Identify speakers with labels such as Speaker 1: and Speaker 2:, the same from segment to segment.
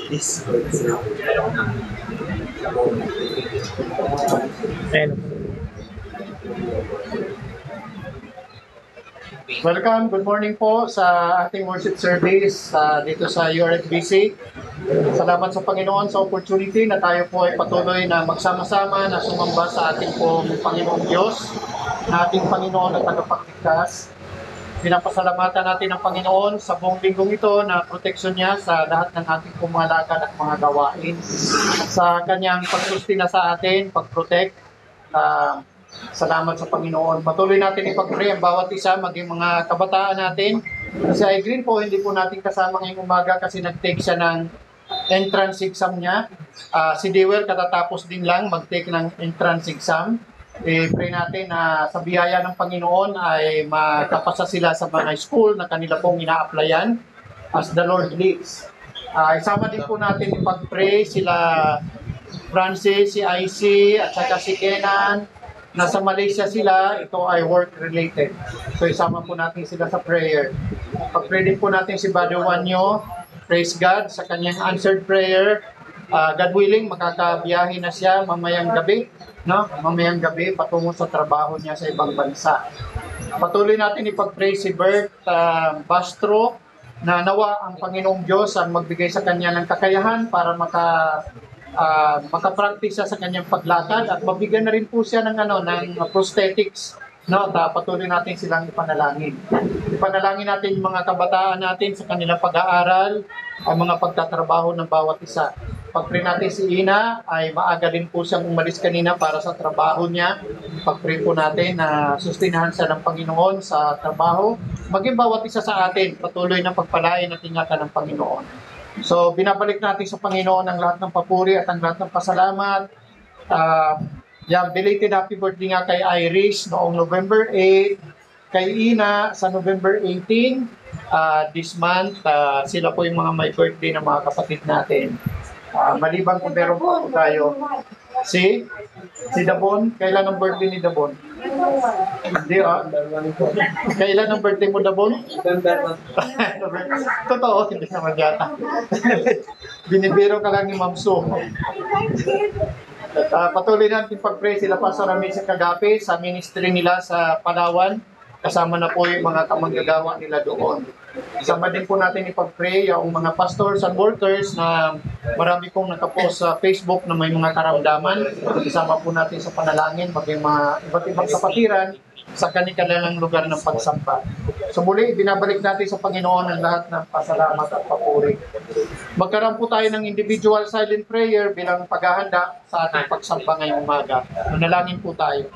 Speaker 1: Welcome, good morning po sa ating worship service dito sa URFBC. Salamat sa Panginoon sa opportunity na tayo po ay patuloy na magsama-sama na sumamba sa ating pong Panginoong Diyos, na ating Panginoon at tagapagligtas. Pinapasalamatan natin ang Panginoon sa buong linggong ito na proteksyon niya sa lahat ng ating pumalakad at mga gawain. Sa kanyang pagsustina sa atin, pag-protect. Salamat sa Panginoon. Patuloy natin ipag-pray ang bawat isa, maging mga kabataan natin. Si Irene po, hindi po natin kasama ngayong umaga kasi nag-take siya ng entrance exam niya. Si Dewell katatapos din lang mag-take ng entrance exam. Pray natin na sa biyaya ng Panginoon ay makapasa sila sa mga school na kanila pong ina-applyan as the Lord leads. Isama din po natin ipag-pray sila Francis, si IC at saka si Kenan. Nasa Malaysia sila, ito ay work-related. So isama po natin sila sa prayer. Pag-pray din po natin si Brother Wanyo, praise God sa kanyang answered prayer. God willing, makakabiyahe na siya mamayang gabi, no? Mamayang gabi patungo sa trabaho niya sa ibang bansa. Patuloy natin ipag-pray si Bert Bastro na nawa ang Panginoong Diyos ang magbigay sa kanya ng kakayahan para makapractice sa kanyang paglakad at mabigyan na rin po siya ng prosthetics. No, patuloy natin silang ipanalangin. Ipanalangin natin yung mga kabataan natin sa kanilang pag-aaral, ang mga pagtatrabaho ng bawat isa. Pag-pray natin si Ina, ay maaga din po siyang umalis kanina para sa trabaho niya. Pag-pray po natin na sustinahan siya ng Panginoon sa trabaho. Maging bawat isa sa atin, patuloy na pagpalain at ingatan ng Panginoon. So, binabalik natin sa Panginoon ang lahat ng papuri at ang lahat ng pasalamat. Belated happy birthday nga kay Irish noong November 8, kay Ina sa November 18. This month, sila po yung mga may birthday ng mga kapatid natin. Maliban kung meron po tayo. Si Dabon, kailan ang birthday ni Dabon? Hindi Kailan ang birthday mo, Dabon? Totoo, hindi naman yata. Binibiro ka lang ni Ma'am Su. Patuloy natin pag-pray sila pa sa Rami sa Kagape, sa ministry nila sa Palawan. Kasama na po yung mga kamanggagawa nila doon. Kasama din po natin ipag-pray yung mga pastors and workers na marami pong nakapost sa Facebook na may mga karamdaman. Kasama po natin sa panalangin, maging mga iba't ibang kapatiran sa kanilang lugar ng pagsamba. So muli, binabalik natin sa Panginoon ang lahat ng pasalamat at papuri. Magkaroon po tayo ng individual silent prayer bilang paghahanda sa ating pagsamba ngayong umaga. Manalangin po tayo.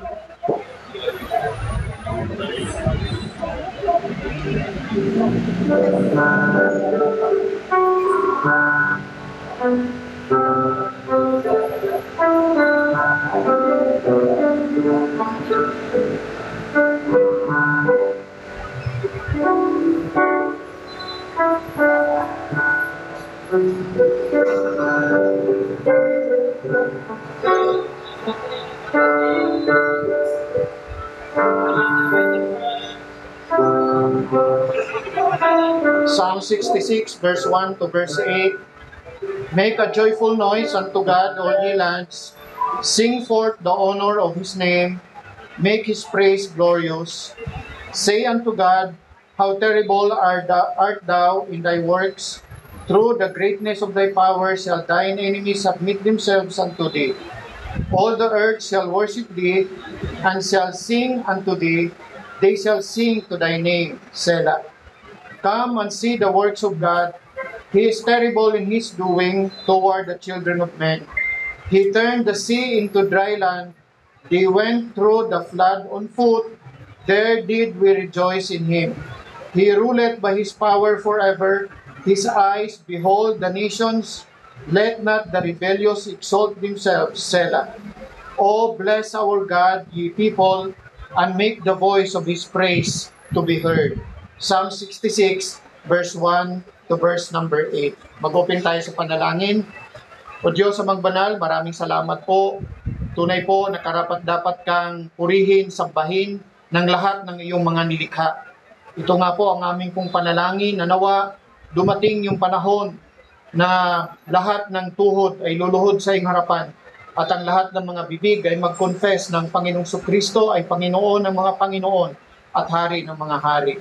Speaker 1: Psalm 66, verse 1 to verse 8. Make a joyful noise unto God, all ye lands. Sing forth the honor of His name. Make His praise glorious. Say unto God, how terrible art thou in thy works. Through the greatness of thy power shall thine enemies submit themselves unto thee. All the earth shall worship thee, and shall sing unto thee. They shall sing to thy name, Selah. Come and see the works of God. He is terrible in His doing toward the children of men. He turned the sea into dry land. They went through the flood on foot. There did we rejoice in Him. He ruleth by His power forever. His eyes behold the nations. Let not the rebellious exalt themselves, Selah. Oh, bless our God, ye people, and make the voice of His praise to be heard. Psalm 66, verse 1 to verse number 8. Mag-open tayo sa panalangin. O Diyos amang banal, maraming salamat po. Tunay po na karapat-dapat kang purihin, sambahin ng lahat ng iyong mga nilikha. Ito nga po ang aming pong panalangin na nawa dumating yung panahon na lahat ng tuhod ay luluhod sa iyong harapan at ang lahat ng mga bibig ay mag-confess ng Panginoong Kristo ay Panginoon ng mga Panginoon at Hari ng mga hari.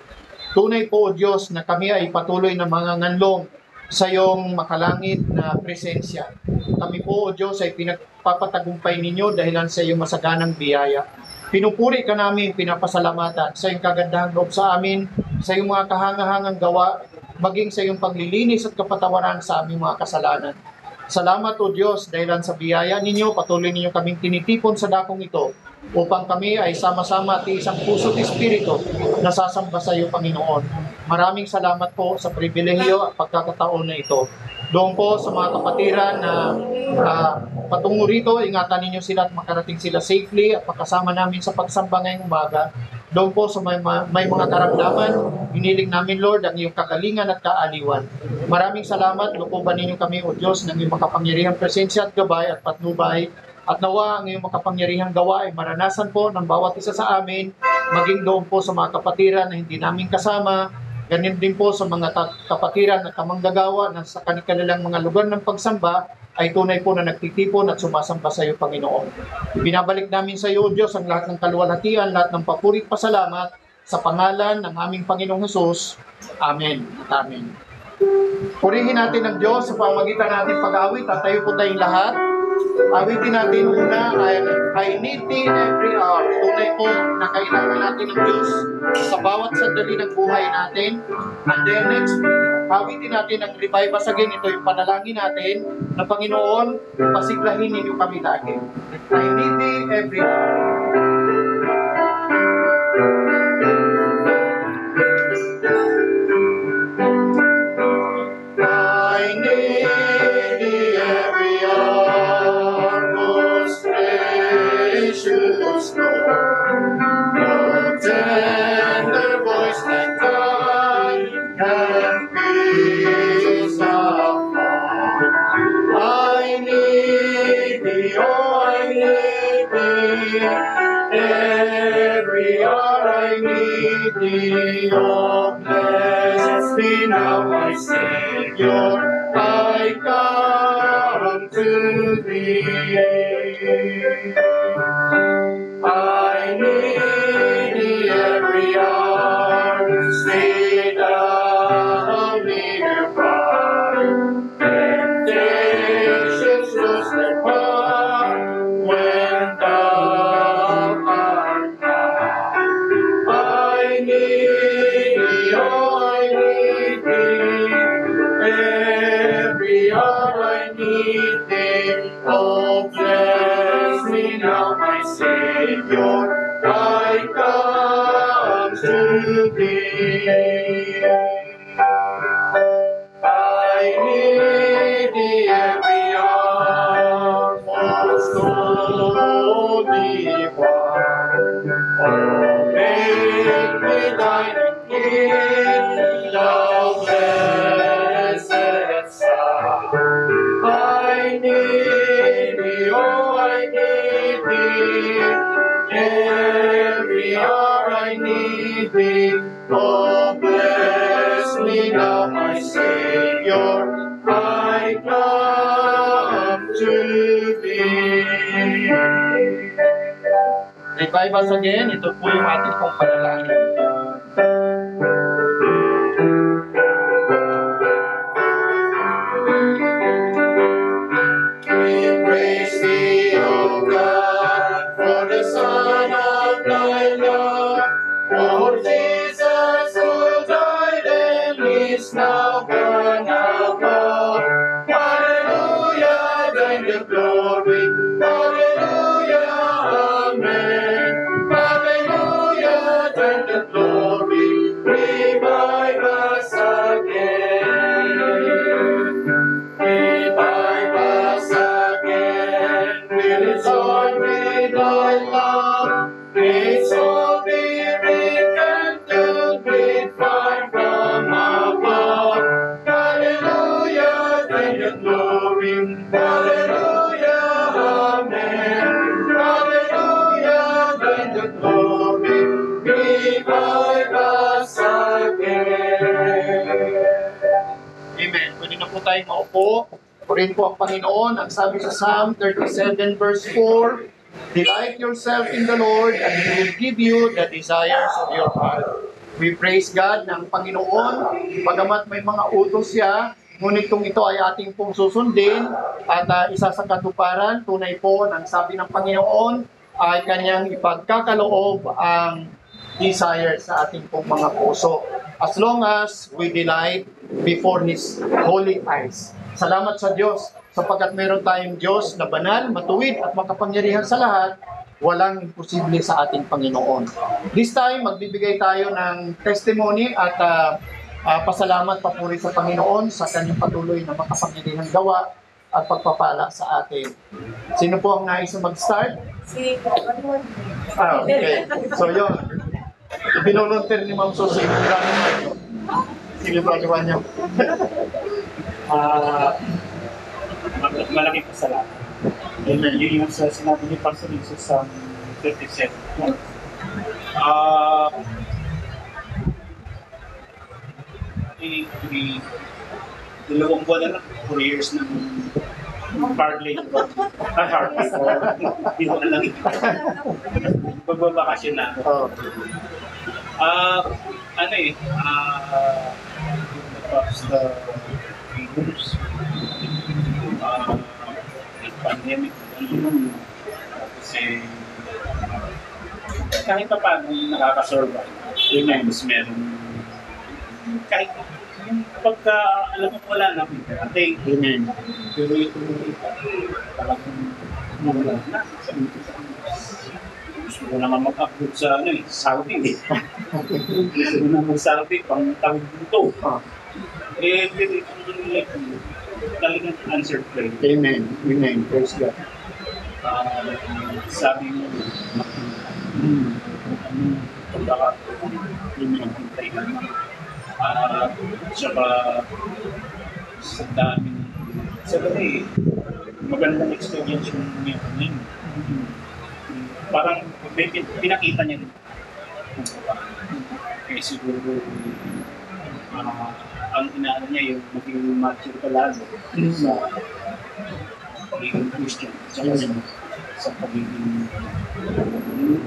Speaker 1: Tunay po, O Diyos, na kami ay patuloy na mga nganlong sa iyong makalangit na presensya. Kami po, O Diyos, ay pinagpapatagumpay ninyo dahilan sa iyong masaganang biyaya. Pinupuri ka namin, pinapasalamatan sa iyong kagandahang loob sa amin, sa iyong mga kahangahangang gawa, maging sa iyong paglilinis at kapatawaran sa aming mga kasalanan. Salamat, O Diyos, dahilan sa biyaya ninyo, patuloy ninyo kaming tinitipon sa dakong ito upang kami ay sama-sama at isang puso at espiritu na sasamba sa iyo, Panginoon. Maraming salamat po sa pribilehiyo at pagkakataon na ito. Doon po sa mga kapatiran na patungo rito, ingatan ninyo sila at makarating sila safely at makasama namin sa pagsamba ngayong umaga. Doon po sa may mga karamdaman, hiniling namin, Lord, ang iyong kagalingan at kaaliwan. Maraming salamat, lukuban ninyo kami, O Diyos, ng iyong makapangyarihang presensya at gabay at patnubay. At nawa ang iyong makapangyarihang gawa ay maranasan po ng bawat isa sa amin, maging doon po sa mga kapatiran na hindi namin kasama, ganyan din po sa mga kapatiran na kamanggagawa na sa kanilang mga lugar ng pagsamba, ay tunay po na nagtitipon at sumasamba sa iyo, Panginoon. Binabalik namin sa iyo, Diyos, ang lahat ng kaluwalhatian, lahat ng papuri at pasalamat sa pangalan ng aming Panginoong Hesus. Amen. Amen. Purihin natin ang Diyos sa pamagitan natin pag-awit at tayo po tayong lahat. Awitin natin una ay I need thee every hour. Tunay po na kailangan natin ng Diyos sa bawat sandali ng buhay natin. And then next, awitin natin ang revive us again. Ito yung panalangin natin na Panginoon, pasiglahin ninyo kami lagi. I need thee every hour. I need thee every hour, most gracious Lord. No tender voice like thine can peace afford. I need thee, oh, I need thee. Every hour I need thee, oh, bless me now, my Savior, I come to thee. I need thee every hour, stay thou nearby. Temptations lose their power when thou art nigh. I need thee, oh, I need thee. Every hour I need thee. Oh, bless me now, my Savior, I come to thee. I need thee every hour, most holy one. Oh, make me thine indeed, thou blessed Son. I need thee, oh, I need thee. Every hour I need thee. Oh, bless me now, my Savior, I come to thee. Revive us again. Ito po yung ating pong panalangin. We praise thee, O God, for the Son of thy love, for Jesus who died and is now gone above. Hallelujah, thine the glory. Hallelujah, amen. Hallelujah, thine the glory. Revive us again. Revive us again. Fill its heart with thy love. Its soul be rekindled with fire from above. Hallelujah, thine the glory. Hallelujah, amen. Hallelujah, thine the glory. Revive us again. Amen. Pwede na po tayong maupo. Purihin po ang Panginoon. Ang sabi sa Psalm 37 verse 4, "Delight yourself in the Lord, and He will give you the desires of your heart." We praise God na ang Panginoon, bagamat may mga utos siya, ngunit kung ito ay ating pong susundin at isa sa katuparan, tunay po ng sabi ng Panginoon ay kanyang ipagkakaloob ang desire sa ating pong mga puso. As long as we delight before His holy eyes. Salamat sa Diyos sapagkat meron tayong Diyos na banal, matuwid at makapangyarihan sa lahat. Walang imposible sa ating Panginoon. This time, magbibigay tayo ng testimony at pasalamat papuri sa Panginoon sa kanyang patuloy na makapangyarihang gawa at pagpapala sa atin. Sino po ang nais na mag-start?
Speaker 2: Si
Speaker 1: Okay. So yun. Ibinolunteer ni Ma'am Susie. Silibraniwan niyo.
Speaker 3: Malaking pasalamat. Amen. Yun yung sa sinabi ni Pastor Jesus sa 37. Dalawang buwan na lang, 4 years ng parlay ko. Harvest. Hindi ko na lang ito. Magbabakasyon na. Basta groups. Pandemic. Kasi kahit pa paano yung nakakasurvive. Yun na yung meron. Kahit pagka alam mo wala na, ate,
Speaker 1: Amen.
Speaker 3: pero ito talagang wala na. Gusto ko naman mag-upload sa Saudi eh. Gusto ko naman Saudi, pang tawag dito. Pero ito talagang answered prayer.
Speaker 1: Amen. Amen. Praise God.
Speaker 3: Sabi mo, pagka hinihintay ka naman. Saka sa dami, magandang experience yung ngayon. Parang pinakita niya rin. Kaya siguro, ang inaano niya yung maging mature ka lalo sa pagiging Christian, sa pagiging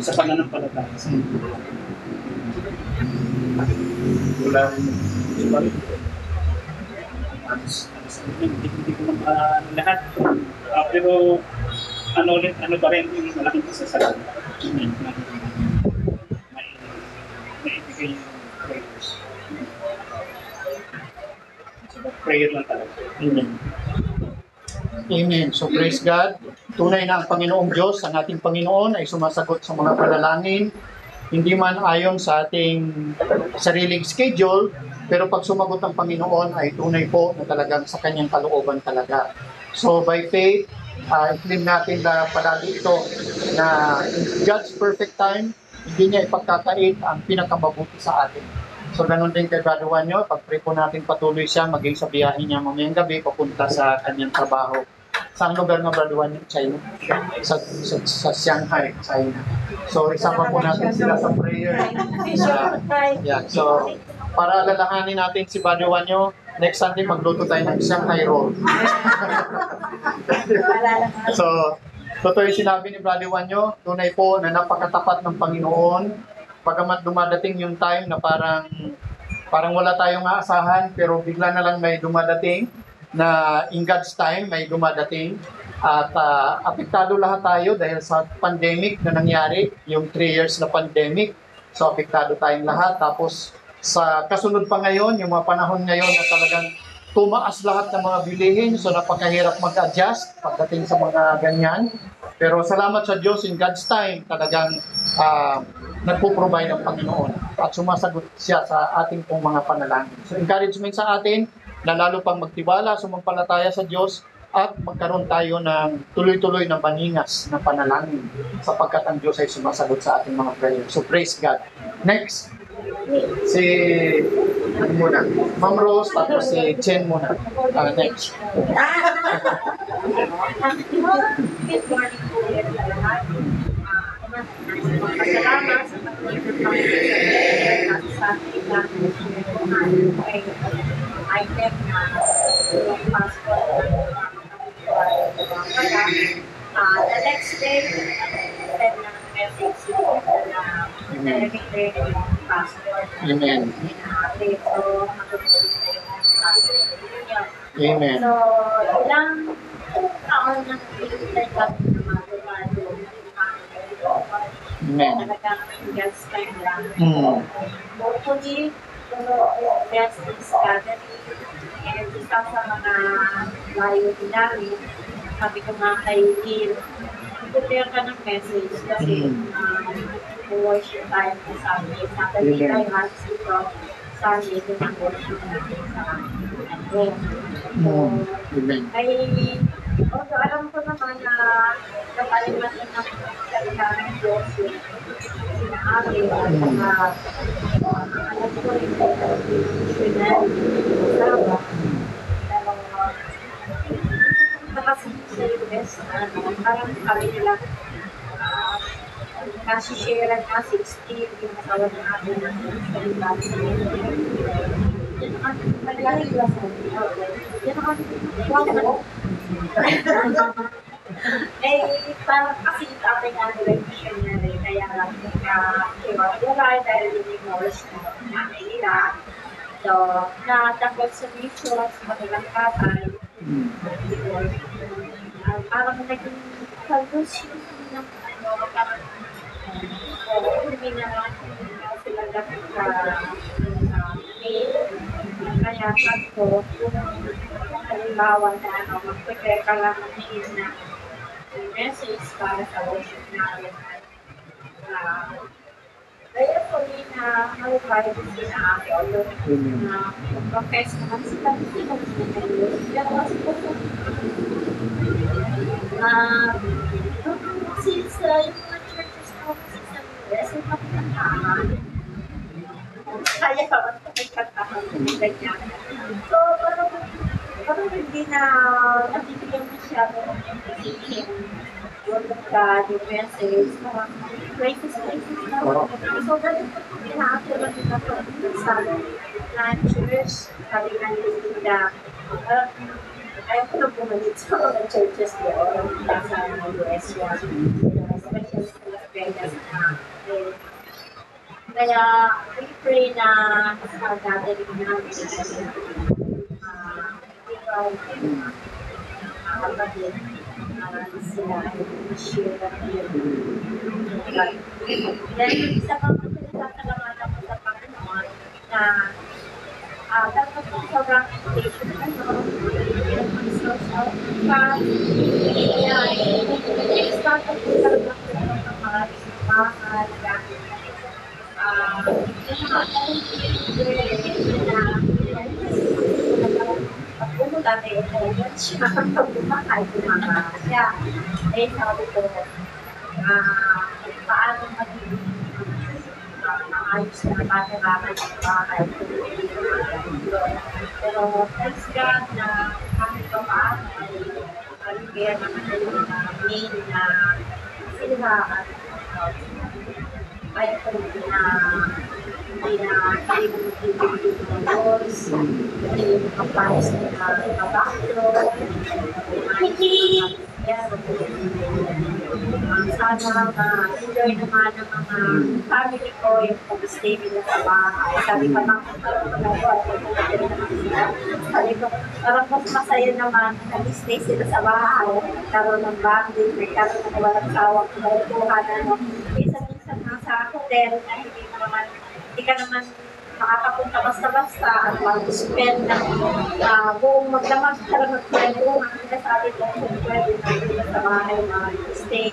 Speaker 3: sa pananampalataya sa wala rin iba rin. Hindi ko naman lahat. Pero ano pa rin yung malaking pasasalamat. May ibigay yung prayers. Prayer lang talaga.
Speaker 1: Amen. Amen. So praise God. Tunay na ang Panginoong Diyos, ang ating Panginoon ay sumasagot sa mga panalangin. Hindi man ayon sa ating sariling schedule, pero pag sumagot ang Panginoon ay tunay po na talagang sa kanyang kalooban talaga. So by faith, i-claim natin na palagi ito na in God's perfect time, hindi niya ipagkakait ang pinakamabuti sa atin. So ganun din kay Brother Wanyo, pag-pray po natin patuloy siya maging sa biyahe niya mamayang gabi papunta sa kanyang trabaho. Saan lugar nga Brother Wanyo? China? Sa Shanghai, China. So isama po natin sila sa prayer. So para alalahanin natin si Brother Wanyo, next Sunday magluto tayo ng Shanghai roll. So totoo yung sinabi ni Brother Wanyo, tunay po na napakatapat ng Panginoon. Pagamat dumadating yung time na parang wala tayong aasahan, pero bigla na lang may dumadating na in God's time may dumadating at apektado lahat tayo dahil sa pandemic na nangyari, yung 3 years na pandemic. So apektado tayong lahat. Tapos sa kasunod pa ngayon, yung mga panahon ngayon na talagang tumaas lahat ng mga bilihin, so napakahirap mag-adjust pagdating sa mga ganyan. Pero salamat sa Diyos, in God's time, talagang nagpo-provide ang Panginoon at sumasagot siya sa ating pong mga panalangin. So encouragement sa atin na lalo pang magtiwala, sumampalataya sa Diyos at magkaroon tayo ng tuloy-tuloy na maningas na panalangin sapagkat ang Diyos ay sumasagot sa ating mga prayer. So praise God. Next, si Ma'am Rose, tapos si Chen muna. Next.
Speaker 2: Good morning po yan sa lahat. Salamat sa pag-ibig sa ating item na yung passport. The next day, send ng message na nalagay yung passport.
Speaker 1: Amen.
Speaker 2: So,
Speaker 1: Amen.
Speaker 2: so, ilang taon na pinag kami na magbago.
Speaker 1: Amen.
Speaker 2: Talagang God's time lang. Hopefully, best is gathering. And isa sa mga layo din namin, sabi ko nga kay Neil, prepare ka ng message kasi worship tayo sa Sunday. Saturday tayo halos dito. Sunday, ito na worship natin sa home. So, ay, although alam ko naman na napalimutan ng salita ng Diyos yung sinabi at alam ko rin na pero nakasipin sa US parang sabi nila kasi-share na 60 yung asawa ng atin ng salita eh, parang kasi tatay nga nila missionary, kaya wala dahil yung knowledge na nila. So, natanggap sa mission sa kanilang tatay. Parang naging solution ng parang hindi na sila dapat sa mail. Kaya ako, kung halimbawa na mag-prepare ka lang na message para sa worship natin. Kaya po rin na malipay din na ako na mag-confess naman sila pero kasi po since yung mga churches na kasi sa US ay pakikantahan kaya magpakikantahan ng ganyan. So parang hindi na nabibigyan masyado ng information word of God, yung message, parang places na. So, ganun po pinaakira nila sa church, sabi nga nila, ayaw ko na bumalik sa mga churches doon, sa US one, especially sa Las Vegas na. Kaya, we pray na sa gathering namin, ikaw, kapatid, sila i-share dahil isa pa mga pinagsasalamatan ko sa Panginoon na dapat po sobrang education social fund expand po talaga ng mga mahal ako dati siya pag-bumakay siya eh sabi ko paano magiging maayos na pagkakaroon ng bahay pero thanks God na kahit pa paano ay kaya naman yung main na sila at ayaw ko na hindi na tayo mag-ibig ng Diyos, hindi makapalis na kabaklo, sana ma-enjoy naman ng mga family ko yung pag-stay nila sa bahay. Sabi ko lang, sabi ko, parang mas masaya naman nag-stay sila sa bahay, nagkaroon ng bonding, nagkaroon ng walang sawak, nagkuha na minsan sa hotel na hindi ka naman makakapunta basta-basta at mag-spend ng buong magdamag ka lang magkwentuhan kasi sabi ko kung pwede na sa bahay mag-stay.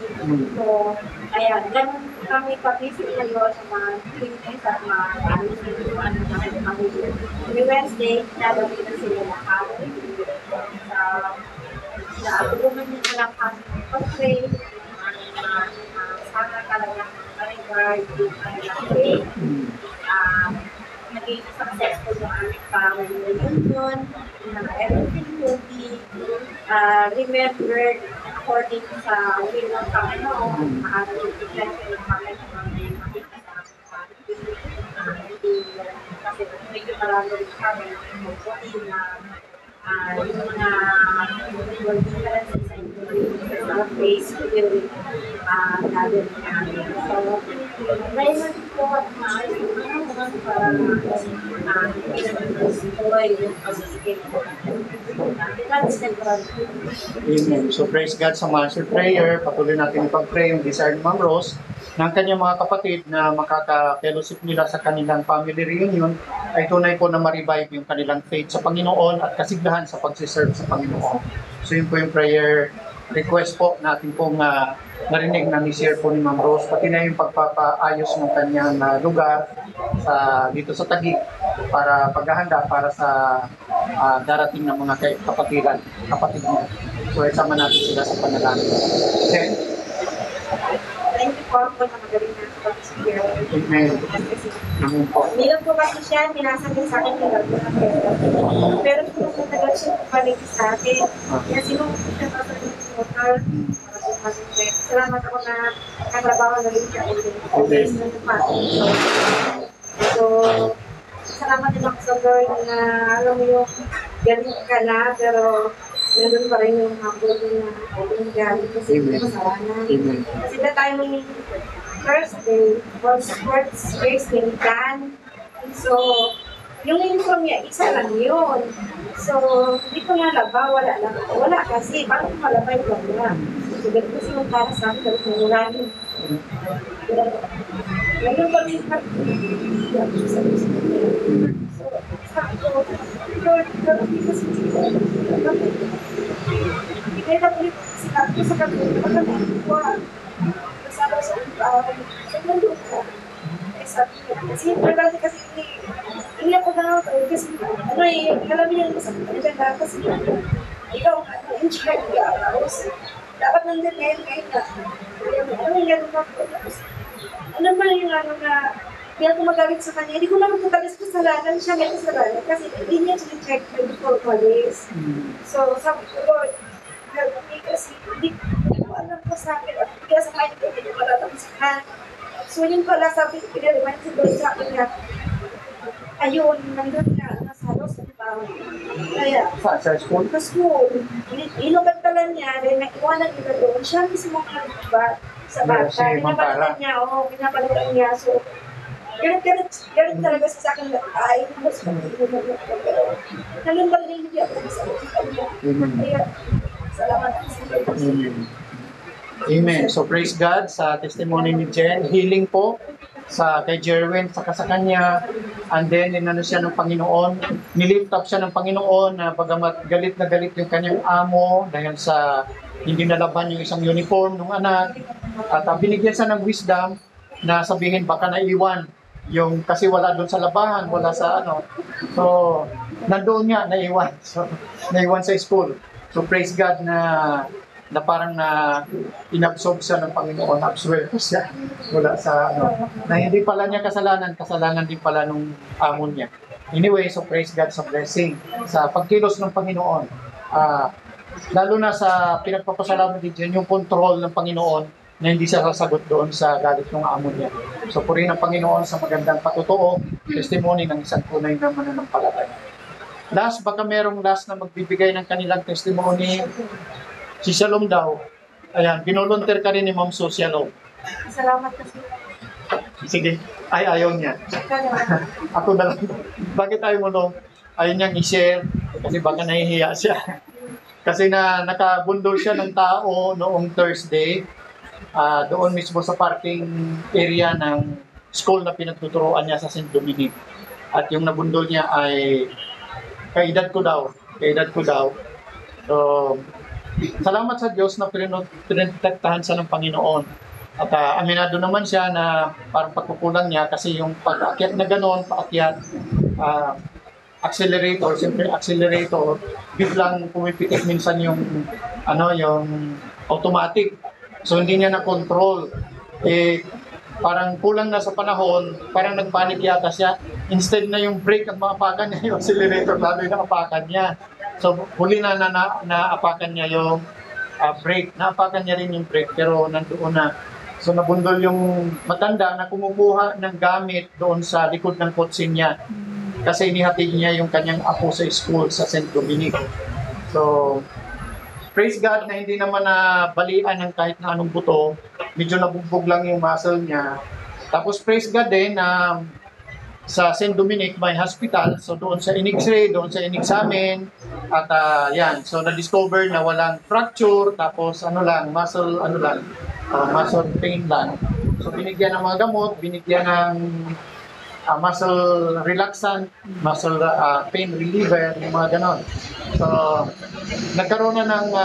Speaker 2: So, kaya ganun kami pa-visit ngayon sa mga clinics at mga Every Wednesday, lalagay na sila lahat. Sa tulungan niyo na lang kami pag-pray, sana talagang regard yung faith. Naging successful yung aming family reunion. Everything will be remembered according sa will ng Panginoon. Ating pleasure ng Panginoon na yung makita sa aming family. Kasi medyo marami rin kami magputi na yung mga working ka sa isang place will gather namin. So, dahil na po at maayos para enjoy yung pag-skate ko. That's the problem.
Speaker 1: Amen. So praise God sa answered prayer. Patuloy natin ipag-pray yung desire ni Ma'am Rose ng kanyang mga kapatid na makaka-fellowship nila sa kanilang family reunion ay tunay po na ma-revive yung kanilang faith sa Panginoon at kasiglahan sa pagsiserve sa Panginoon. So yun po yung prayer request po natin pong narinig na ni-share po ni Ma'am Rose, pati na yung pagpapaayos ng kanyang lugar dito sa Taguig para paghahanda para sa darating ng mga kapatid niya. So isama natin sila sa panalangin. Okay?
Speaker 2: Thank you po na magaling na pag-share.
Speaker 1: Amen. Amen po.
Speaker 2: Hindi lang po kasi siya, minasabi sa akin yung gagawin ng pera. Pero kung nagtagal siya pabalik sa akin, kaya sinong siya sa yung motor, salamat ako na katrabaho na rin siya ulit.
Speaker 1: Okay.
Speaker 2: So, salamat din ako sa Lord na alam mo yung galing ka na, pero nandun pa rin yung hapon na yung galing kasi kasalanan. Kasi na tayo yung Thursday was sports racing plan. So, yung uniform niya, isa lang yun. So, hindi ko nalaba, wala kasi, parang malaba yung wala. So, ganito kasi yung para sa akin, ganito yung ulanin. Ngayon pa rin so, sabi ko, Lord, hindi kasi hindi na po sinabi ko sa kanila, pagkakalit ko, kasama sa mundo ko. Sabi niya, kasi yung kasi hindi ako na kasi ano alam niyo yung masakit na dyan kasi ikaw enjoy ka dapat nandun ngayon na ano yung gano'n na ano ba yung ano na hindi ako magalit sa kanya, hindi ko naman katagas kasalanan siya may kasalanan kasi hindi niya check before police. So sabi ko, Lord, kasi hindi ko alam ko sa akin at hindi sa kanya hindi ko matatangsahan. So yun pala sabi ko, pinaliman si Lord sa akin na ayun, nandun nga, nasa halos ng tao. Kaya,
Speaker 1: Sa school?
Speaker 2: sa school, inubagtalan niya, dahil naiwanan nila doon, siya mismo nga ba sa bata. Pinapalitan niya, pinapalitan niya. So, galit talaga sa akin, ay, mas nalambal rin niya ako sa kanya. Kaya, salamat sa Lord.
Speaker 1: Amen. So praise God sa testimony ni Jen. Healing po kay Jerwin, sa kanya. And then, inano siya ng Panginoon. Nilift up siya ng Panginoon na bagamat galit na galit yung kanyang amo dahil sa hindi nalaban yung isang uniform ng anak. At binigyan siya ng wisdom na sabihin baka naiwan yung kasi wala doon sa labahan, wala sa ano. So, nandoon nga, naiwan. So, naiwan sa school. So, praise God na parang inabsorb siya ng Panginoon, absorb siya wala sa ano, na hindi pala niya kasalanan din pala nung amo niya. Anyway, so praise God sa blessing, sa pagkilos ng Panginoon. Lalo na sa pinagpapasalamat din yung control ng Panginoon na hindi siya sasagot doon sa galit ng amo niya. So purihin ng Panginoon sa magandang patutuo, testimony ng isang tunay na mananampalataya. Last, baka merong last na magbibigay ng kanilang testimony. Si Shalom daw. Ayan, binolunteer ka rin ni Ma'am Shalom.
Speaker 2: Salamat kasi.
Speaker 1: Sige. Ay, ayaw niya. Ako na lang. Bakit ayaw mo nung ayaw niyang i-share? Kasi baka nahihiya siya. Kasi nakabundol siya ng tao noong Thursday. Doon mismo sa parking area ng school na pinagtuturoan niya sa St. Dominic. At yung nabundol niya ay kaedad ko daw. So, salamat sa Diyos na pinagtaktahan siya ng Panginoon. At aminado naman siya na parang pagkukulang niya kasi yung pag-akyat na gano'n, accelerator, biglang pumipitik minsan yung automatic. So hindi niya na-control. Parang kulang na sa panahon, parang nagpanik yata siya. Instead na yung brake ang maapakan niya, yung accelerator lalo yung naapakan niya. So, huli na naapakan niya yung brake. Naapakan niya rin yung brake, pero nandoon na. So, nabundol yung matanda na kumukuha ng gamit doon sa likod ng kotse niya. kasi inihatid niya yung kanyang apo sa school sa St. Dominic. So, praise God na hindi naman na balian ng kahit na anong buto, medyo nabugbog lang yung muscle niya. Tapos praise God din na sa St. Dominic may hospital, so doon sa in-x-ray, doon sa in-examine, at yan, so na-discover na walang fracture, tapos muscle pain lang. So binigyan ng mga gamot, binigyan ng muscle relaxant, muscle pain reliever, yung mga ganon. So nagkaroon na ng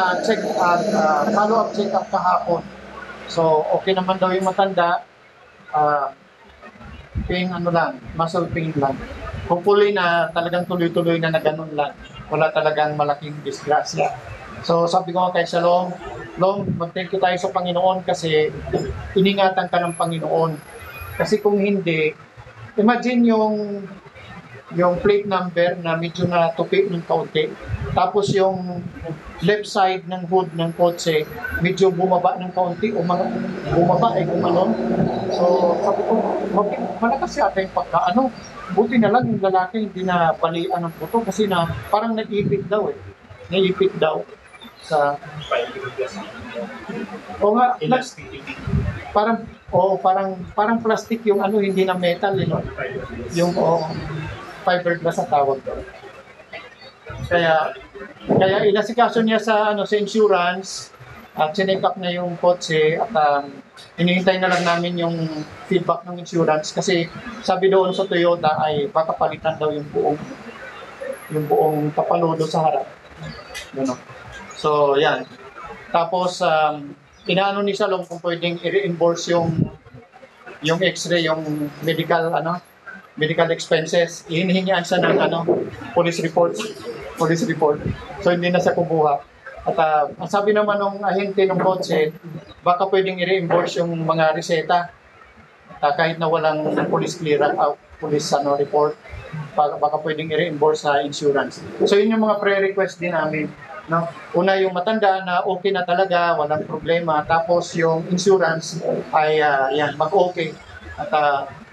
Speaker 1: follow-up check-up kahapon. So okay naman daw yung matanda, pain muscle pain lang. Hopefully na talagang tuloy-tuloy na ganun lang. Wala talagang malaking disgrasya. So sabi ko kay Shalom, mag-thank you tayo sa Panginoon kasi iningatan ka ng Panginoon. Kasi kung hindi, imagine yung plate number na medyo natupi ng kaunti. Tapos yung left side ng hood ng kotse, medyo bumaba ng kaunti o bumaba gumanon. So sabi ko, malakas yata yung pagkaano. Buti na lang yung lalaki hindi na balian ng buto kasi na parang nag-ipit daw Nag-ipit daw sa parang plastic yung hindi na metal, yung fiberglass ang tawag doon. Kaya inasikaso niya sa insurance at sinek up na yung kotse at hinihintay na lang namin yung feedback ng insurance kasi sabi doon sa Toyota ay baka palitan daw yung buong tapaludo sa harap. So yan. Tapos inaano ni Shalom kung pwedeng i-reimburse yung x-ray, yung medical expenses. Hinihingian siya ng police report. So hindi na siya kubuha. At ang sabi naman ng ahente ng kotse, baka pwedeng i-reimburse yung mga reseta kahit na walang police clearance, police report. Baka pwedeng i-reimburse sa insurance. So yun yung mga pre-request din namin. Una yung matanda na okay na talaga, walang problema. Tapos yung insurance ay mag-okay. At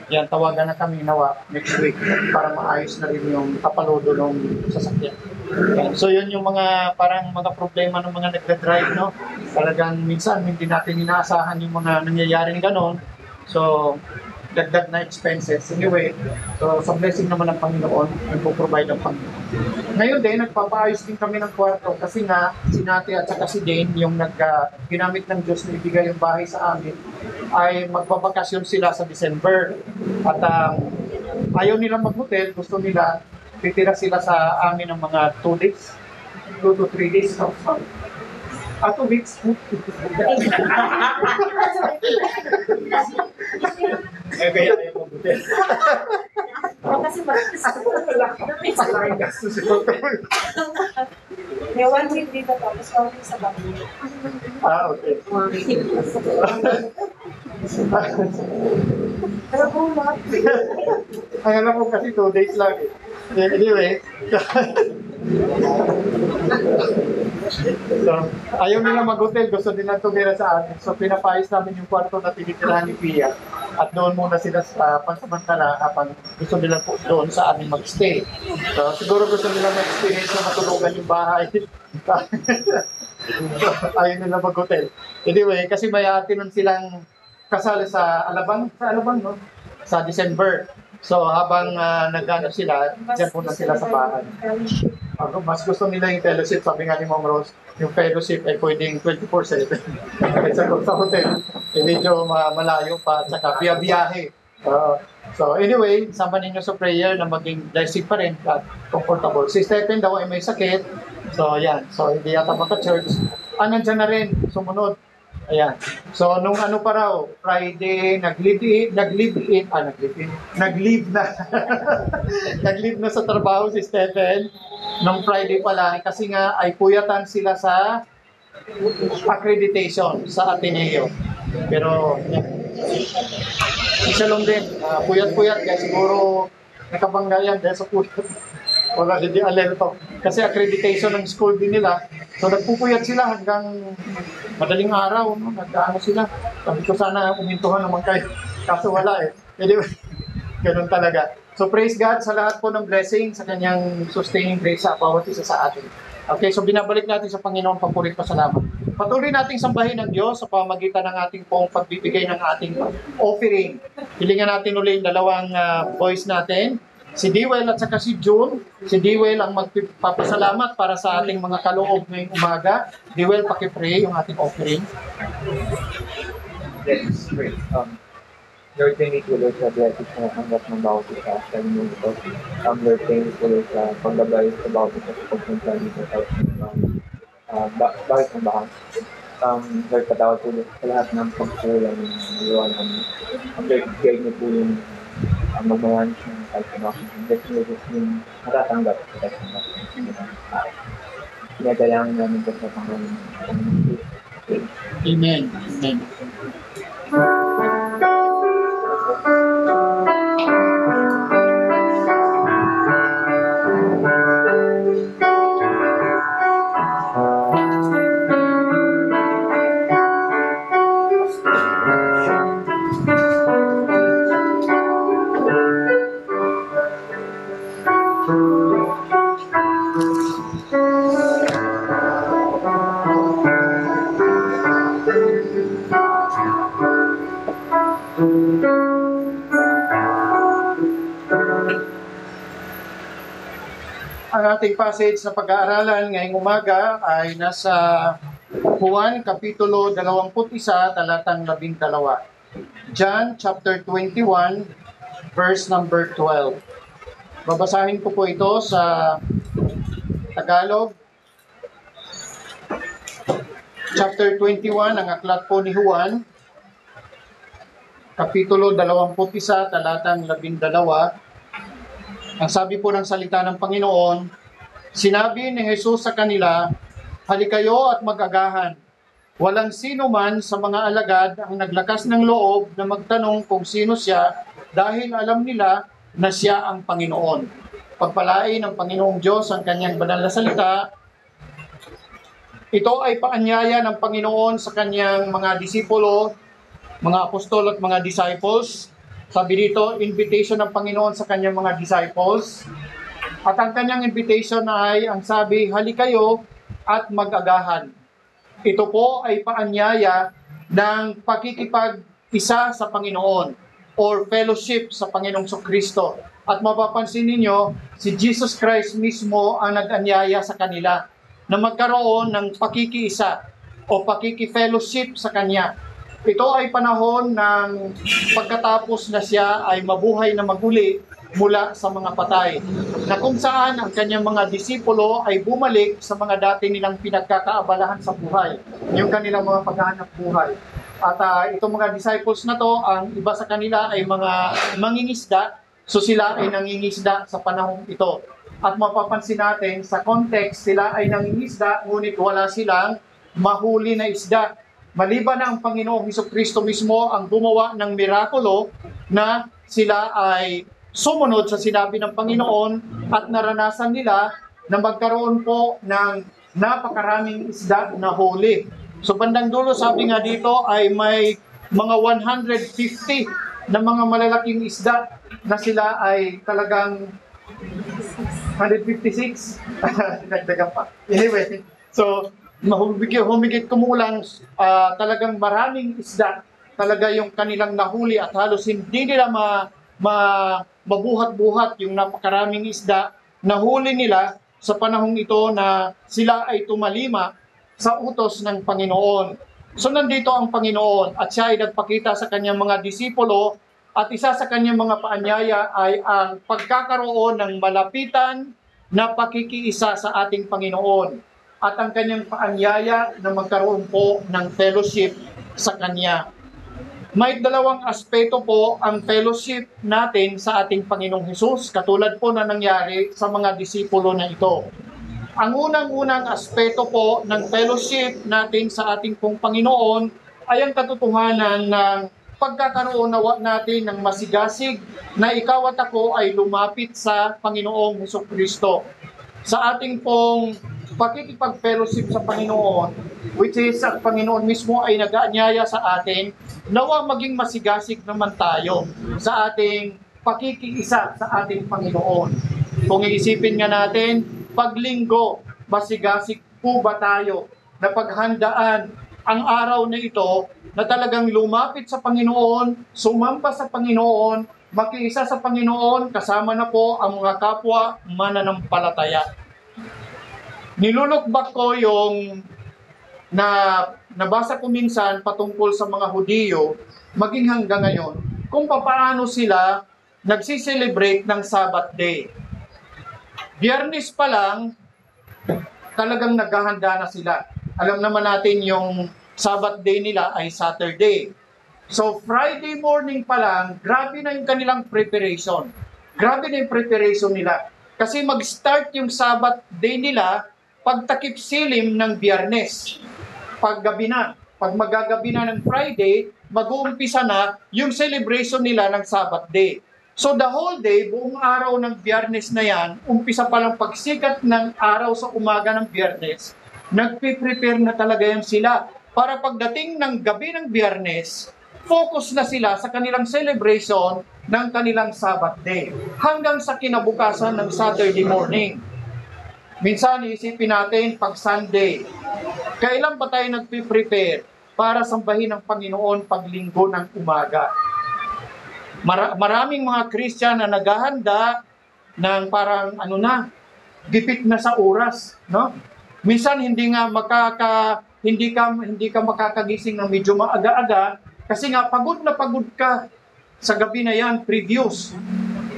Speaker 1: yan, tawagan na kami nawa next week para maayos na rin yung kapalodo ng sasakyan. Yan. So yun yung mga problema ng mga nagda-drive, Talagang minsan hindi natin inaasahan yung mga nangyayaring ganon. So dagdag na expenses. Anyway, so sa blessing naman ng Panginoon, nagpo-provide ang Panginoon. Ngayon din, nagpapaayos din kami ng kwarto kasi nga si Nati at saka si Dane, yung ginamit ng Diyos na ibigay yung bahay sa amin, ay magbabakasyon sila sa December. At ayaw nila mag-hotel, gusto nila titira sila sa amin ng mga 2 days, 2 to 3 days. 2 weeks. Kaya ayaw mag-hotel.
Speaker 2: Kasi may 1 week dito tapos 1 week sa bago.
Speaker 1: Okay.
Speaker 2: Pero kung lahat.
Speaker 1: Ang alam ko kasi 2 days lang Anyway. So, ayaw nila mag-hotel, gusto nila tumira sa atin. So, pinapayos namin yung kwarto na tinitirahan ni Pia. At doon muna sila sa pansamantala habang gusto nila po doon sa amin mag-stay. So, siguro gusto nila mag-stay na matulugan yung bahay. Ayaw nila mag-hotel. Anyway, kasi may atin silang kasal sa Alabang, sa December. So, habang nag-ano sila, dyan po na sila sa bahay. Mas gusto nila yung fellowship, sabi nga ni Ma'am Rose, yung fellowship ay pwedeng 24/7. Sa hotel, medyo malayo pa, at saka biyahe. So anyway, sama ninyo sa prayer na maging blessing pa rin at comfortable. Si Stephen daw ay may sakit. So yan, so hindi yata maka-church. Nandyan na rin, sumunod. Ayan. So nung pa raw, Friday, nag-leave na sa trabaho si Stephen nung Friday pa lang kasi nga ay puyatan sila sa accreditation sa Ateneo. Pero yan. Si Shalom din, puyat-puyat kaya siguro nakabangga yan dahil sa puyat. Wala, hindi alerto. Kasi accreditation ng school din nila. So nagpupuyat sila hanggang madaling araw, nag-ano sila. Sabi ko sana umintuhan naman kayo. Kaso wala Anyway, Ganun talaga. So praise God sa lahat po ng blessing, sa kanyang sustaining grace sa bawat isa sa atin. Okay, so binabalik natin sa Panginoon, papuri pa salamat. Patuloy nating sambahin ng Diyos sa pamagitan ng ating pong pagbibigay ng ating offering. Hilingan natin ulit yung dalawang voice natin. Si Dewell at saka si June. Si Dewell ang magpapasalamat para sa ating mga kaloob ngayong umaga. Dewell, pakipray yung ating offering.
Speaker 4: Let's pray. Lord, thank you, Lord, sa blessings na natanggap ng bawat isa sa inyong ito. Lord, thank you, Lord, sa paggabay sa bawat isa sa pagpunta dito sa bakit ng bahan. Lord, patawad po sa lahat ng pagkulang ng nagawa namin. Lord, guide niyo po yung magmamanage ng kahit na ako. Bless niyo po yung natatanggap sa kahit na ako. Pinadalangin namin po sa Panginoon.
Speaker 1: Amen. Amen. Ang ating passage na pag-aaralan ngayong umaga ay nasa Juan Kapitulo 21, talatang 12. John chapter 21, verse number 12. Babasahin ko po ito sa Tagalog. Chapter 21, ang aklat po ni Juan. Kapitulo 21, talatang 12. Ang sabi po ng salita ng Panginoon, sinabi ni Jesus sa kanila, halikayo at mag-agahan. Walang sino man sa mga alagad ang naglakas ng loob na magtanong kung sino siya dahil alam nila na siya ang Panginoon. Pagpalain ng Panginoong Diyos ang kanyang banal na salita. Ito ay paanyaya ng Panginoon sa kanyang mga disipulo, mga apostol at mga disciples. Sabi dito, invitation ng Panginoon sa kanyang mga disciples. At ang kanyang invitation ay, ang sabi, halikayo at mag-agahan. Ito po ay paanyaya ng pakikipag-isa sa Panginoon or fellowship sa Panginoong Kristo. At mapapansin ninyo, si Jesus Christ mismo ang nag-anyaya sa kanila na magkaroon ng pakikiisa o pakiki-fellowship sa Kanya. Ito ay panahon ng pagkatapos na siya ay mabuhay na maguli mula sa mga patay, na kung saan ang kanyang mga disipulo ay bumalik sa mga dati nilang pinagkakaabalahan sa buhay, yung kanilang mga paghahanap buhay. At itong mga disciples na to, ang iba sa kanila ay mga mangingisda, so sila ay nangingisda sa panahon ito. At mapapansin natin sa context, sila ay nangingisda, ngunit wala silang mahuli na isda. Maliban na ang Panginoong Hesukristo mismo ang gumawa ng mirakulo na sila ay sumunod sa sinabi ng Panginoon at naranasan nila na magkaroon po ng napakaraming isda na huli. So bandang dulo, sabi nga dito ay may mga 150 na mga malalaking isda na sila ay talagang 156. Dinagdagan pa. Anyway, so humigit kumulang talagang maraming isda talaga yung kanilang nahuli at halos hindi nila mabuhat-buhat yung napakaraming isda na huli nila sa panahong ito na sila ay tumalima sa utos ng Panginoon. So nandito ang Panginoon at siya ay nagpakita sa kanyang mga disipulo at isa sa kanyang mga paanyaya ay ang pagkakaroon ng malapitan na pakikiisa sa ating Panginoon. At ang kanyang paanyaya na magkaroon po ng fellowship sa Kanya. May dalawang aspeto po ang fellowship natin sa ating Panginoong Hesus, katulad po na nangyari sa mga disipulo na ito. Ang unang-unang aspeto po ng fellowship natin sa ating pong Panginoon ay ang katotohanan ng pagkakaroon natin ng masigasig na ikaw at ako ay lumapit sa Panginoong Hesukristo. Sa ating pong pakikipag-fellowship sa Panginoon, which is ang Panginoon mismo ay nag-aanyaya sa atin, nawa maging masigasig naman tayo sa ating pakikiisa sa ating Panginoon. Kung iisipin nga natin, paglinggo, masigasig po ba tayo na paghandaan ang araw na ito na talagang lumapit sa Panginoon, sumamba sa Panginoon, makiisa sa Panginoon, kasama na po ang mga kapwa mananampalataya. Nilulukbak ko yung nabasa ko minsan patungkol sa mga Hudiyo, maging hanggang ngayon, kung paano sila nagsiselebrate ng Sabbath Day. Biyernes pa lang, talagang naghahanda na sila. Alam naman natin yung Sabbath Day nila ay Saturday. So Friday morning pa lang, grabe na yung kanilang preparation. Grabe na yung preparation nila. Kasi mag-start yung Sabbath Day nila pagtakip silim ng Biyernes. Paggabi na. Pag magagabi na ng Friday, mag-uumpisa na yung celebration nila ng Sabbath Day. So the whole day, buong araw ng Biyernes na yan, umpisa pa lang pagsikat ng araw sa umaga ng Biyernes, nagpe-prepare na talaga yan sila para pagdating ng gabi ng Biyernes, focus na sila sa kanilang celebration ng kanilang Sabbath Day hanggang sa kinabukasan ng Saturday morning. Minsan iisipin natin pag Sunday, kailan ba tayo nagpe-prepare para sambahin ng Panginoon pag linggo ng umaga? Maraming mga Christian na naghahanda ng parang gipit na sa oras, no? Minsan hindi ka makakagising ng medyo maaga-aga kasi nga pagod na pagod ka sa gabi na yan, previous.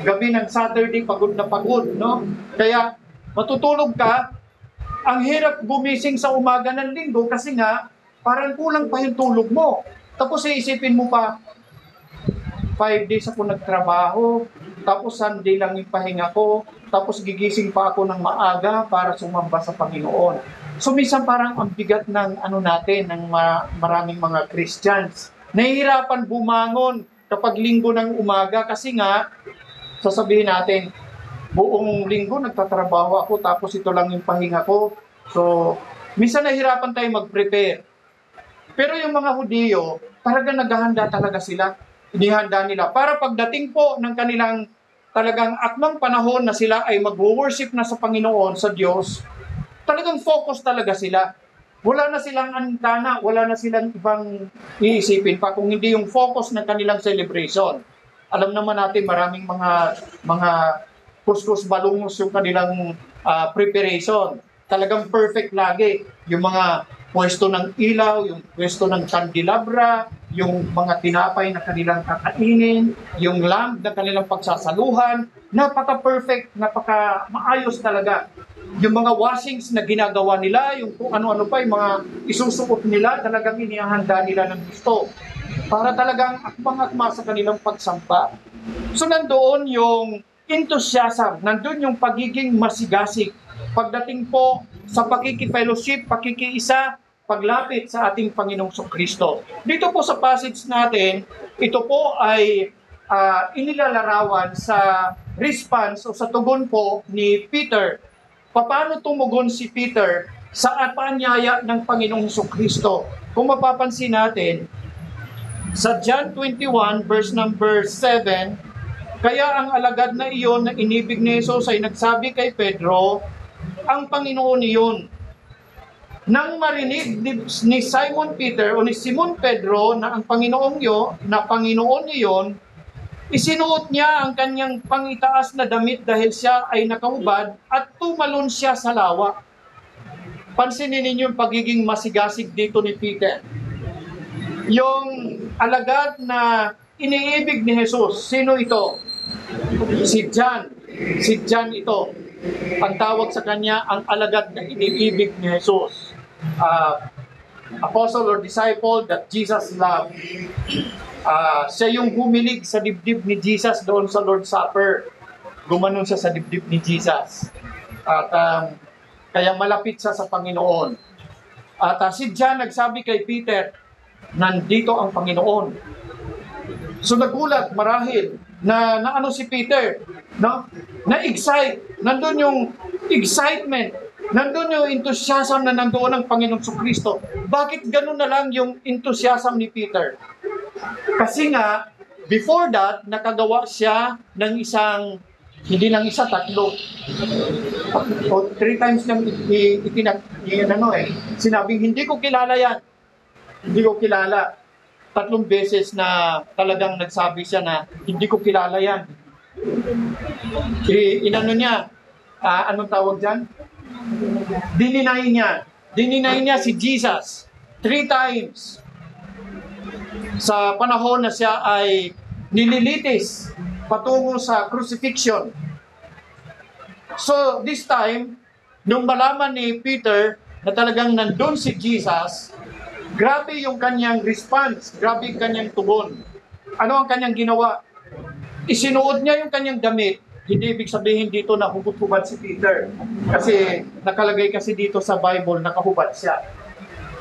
Speaker 1: Gabi ng Saturday, pagod na pagod, no? Kaya matutulog ka, ang hirap gumising sa umaga ng linggo kasi nga parang kulang pa yung tulog mo. Tapos iisipin mo pa, 5 days ako nagtrabaho, tapos Sunday lang yung pahinga ko, tapos gigising pa ako ng maaga para sumamba sa Panginoon. So minsan parang ang bigat ng ng maraming mga Christians. Nahihirapan bumangon kapag linggo ng umaga kasi nga, sasabihin natin, buong linggo nagtatrabaho ako tapos ito lang yung pahinga ko. So minsan nahihirapan tayo mag-prepare. Pero yung mga Hudiyo, talaga naghahanda talaga sila. Inihanda nila para pagdating po ng kanilang talagang akmang panahon na sila ay mag-worship na sa Panginoon, sa Diyos, talagang focus talaga sila. Wala na silang antana, wala na silang ibang iisipin pa kung hindi yung focus ng kanilang celebration. Alam naman natin maraming mga kuskus balungos yung kanilang preparation. Talagang perfect lagi. Yung mga pwesto ng ilaw, yung pwesto ng kandelabra, yung mga tinapay na kanilang kakainin, yung lamp na kanilang pagsasaluhan, napaka-perfect, napaka-maayos talaga. Yung mga washings na ginagawa nila, yung kung ano-ano pa, yung mga isusuot nila, talagang inihahanda nila ng gusto. Para talagang akmang-akma sa kanilang pagsampa. So nandoon yung enthusiasm, nandoon yung pagiging masigasig. Pagdating po sa pakikipellowship, pakikiisa, paglapit sa ating Panginoong Kristo. Dito po sa passage natin, ito po ay inilalarawan sa response o sa tugon po ni Peter. Paano tumugon si Peter sa paanyaya ng Panginoong Kristo? Kung mapapansin natin, sa John 21 verse number 7, kaya ang alagad na iyon na inibig ni Jesus ay nagsabi kay Pedro, ang Panginoon iyon. Nang marinig ni Simon Peter o ni Simon Pedro na ang Panginoon iyon, isinuot niya ang kanyang pangitaas na damit dahil siya ay nakahubad at tumalon siya sa lawa. Pansinin ninyo yung pagiging masigasig dito ni Peter. Yung alagad na iniibig ni Jesus, sino ito? Si John. Si John ito. Ang tawag sa kanya, ang alagad na iniibig ni Jesus. Apostle or disciple that Jesus loved. Siya yung humilig sa dibdib ni Jesus doon sa Lord's Supper. Gumanon siya sa dibdib ni Jesus. At kaya malapit siya sa Panginoon. At si John nagsabi kay Peter, nandito ang Panginoon. So nagulat marahil na ano si Peter, no? Na-excite. Nandun yung excitement. Nandun yung enthusiasm na nandoon ang Panginoong Kristo. Bakit ganun na lang yung enthusiasm ni Peter? Kasi nga, Before that, nakagawa siya ng isang, hindi lang isa, tatlo. O 3 times nang sinabing, hindi ko kilala yan. Hindi ko kilala. 3 beses na talagang nagsabi siya na, hindi ko kilala yan. Inano niya, anong tawag dyan? Dininay niya si Jesus 3 times. Sa panahon na siya ay nililitis patungo sa crucifixion. So, this time, nung malaman ni Peter na talagang nandun si Jesus, grabe yung kanyang response, grabe yung kanyang tugon. Ano ang kanyang ginawa? Isinuod niya yung kanyang damit. Hindi ibig sabihin dito na hubad-hubad si Peter. Kasi nakalagay kasi dito sa Bible, nakahubad siya.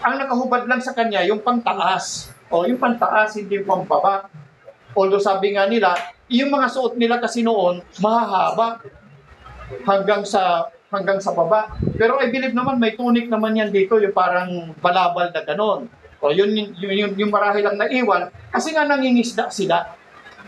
Speaker 1: Ang nakahubad lang sa kanya, yung pangtaas. O yung pantaas, hindi yung pambaba. Although sabi nga nila, yung mga suot nila kasi noon, mahahaba hanggang sa baba. Pero I believe naman may tunic naman yan dito, yung parang balabal na ganon. O yun yung marahil lang naiwan, kasi nga nangingisda sila.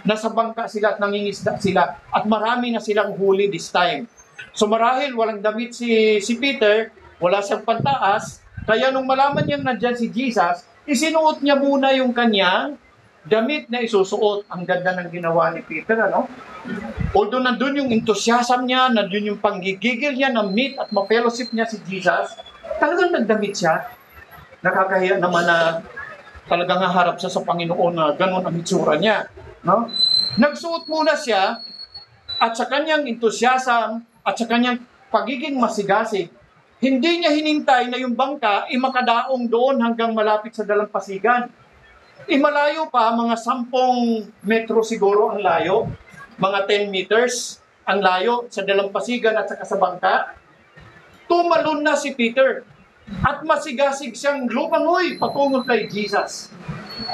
Speaker 1: Nasa bangka sila at nangingisda sila. At marami na silang huli this time. So marahil walang damit si Peter, wala siyang pantaas, kaya nung malaman niya nandyan si Jesus, isinuot niya muna yung kanyang damit na isusuot. Ang ganda ng ginawa ni Peter, ano? Although nandun yung enthusiasm niya, nandun yung panggigigil niya na meet at ma-fellowship niya si Jesus, talagang nagdamit siya. Nakakahiya naman na talagang haharap siya sa Panginoon na ganun ang itsura niya. No? Nagsuot muna siya at sa kanyang enthusiasm at sa kanyang pagiging masigasig, hindi niya hinintay na yung bangka makadaong doon hanggang malapit sa dalampasigan. Malayo pa, mga 10 metro siguro ang layo, mga 10 meters ang layo sa dalampasigan at saka sa bangka. Tumalon na si Peter at masigasig siyang lumangoy patungo kay Jesus.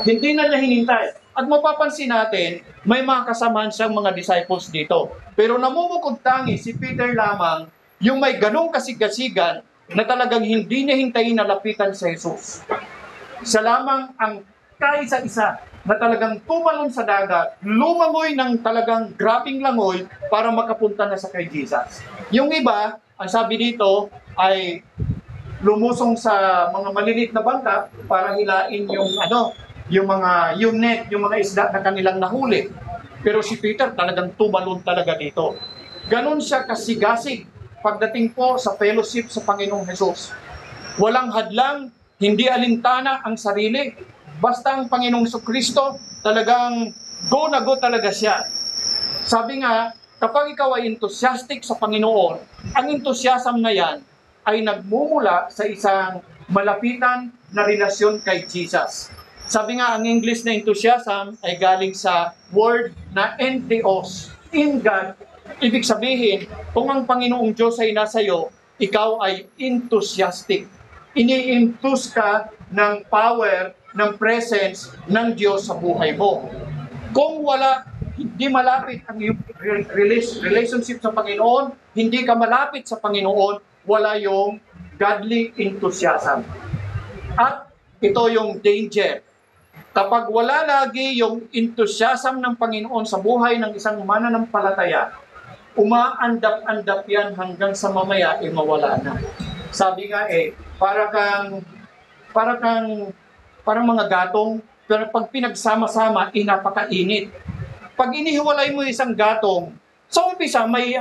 Speaker 1: Hindi na niya hinintay. At mapapansin natin, may mga kasamahan siyang mga disciples dito. Pero namumukod tangi si Peter lamang, yung may ganong kasigasigan na talagang hindi niya hintayin na lapitan si Jesus. Siya lamang ang kaisa-isa na talagang tumalon sa dagat, lumangoy ng talagang grabing langoy para makapunta na sa kay Jesus. Yung iba, ang sabi dito ay lumusong sa mga maliliit na bangka para hilain yung net, yung mga isda na kanilang nahuli. Pero si Peter talagang tumalon talaga dito. Ganon siya kasigasig pagdating po sa fellowship sa Panginoong Hesus. Walang hadlang, hindi alintana ang sarili. Basta ang Panginoong Kristo talagang go na go talaga siya. Sabi nga, kapag ikaw ay enthusiastic sa Panginoon, ang enthusiasm na yan ay nagmumula sa isang malapitan na relasyon kay Jesus. Sabi nga, ang English na enthusiasm ay galing sa word na entheos, in God. Ibig sabihin, kung ang Panginoong Diyos ay nasa iyo, ikaw ay enthusiastic. Ini-enthuse ka ng power, ng presence ng Diyos sa buhay mo. Kung hindi malapit ang iyong relationship sa Panginoon, hindi ka malapit sa Panginoon, wala yung godly enthusiasm. At ito yung danger. Kapag wala lagi yung enthusiasm ng Panginoon sa buhay ng isang mananampalataya, umaandap-andap yan hanggang sa mamaya mawala na. Sabi nga parang mga gatong, pero pag pinagsama-sama, napakainit. Pag inihiwalay mo isang gatong, sa umpisa may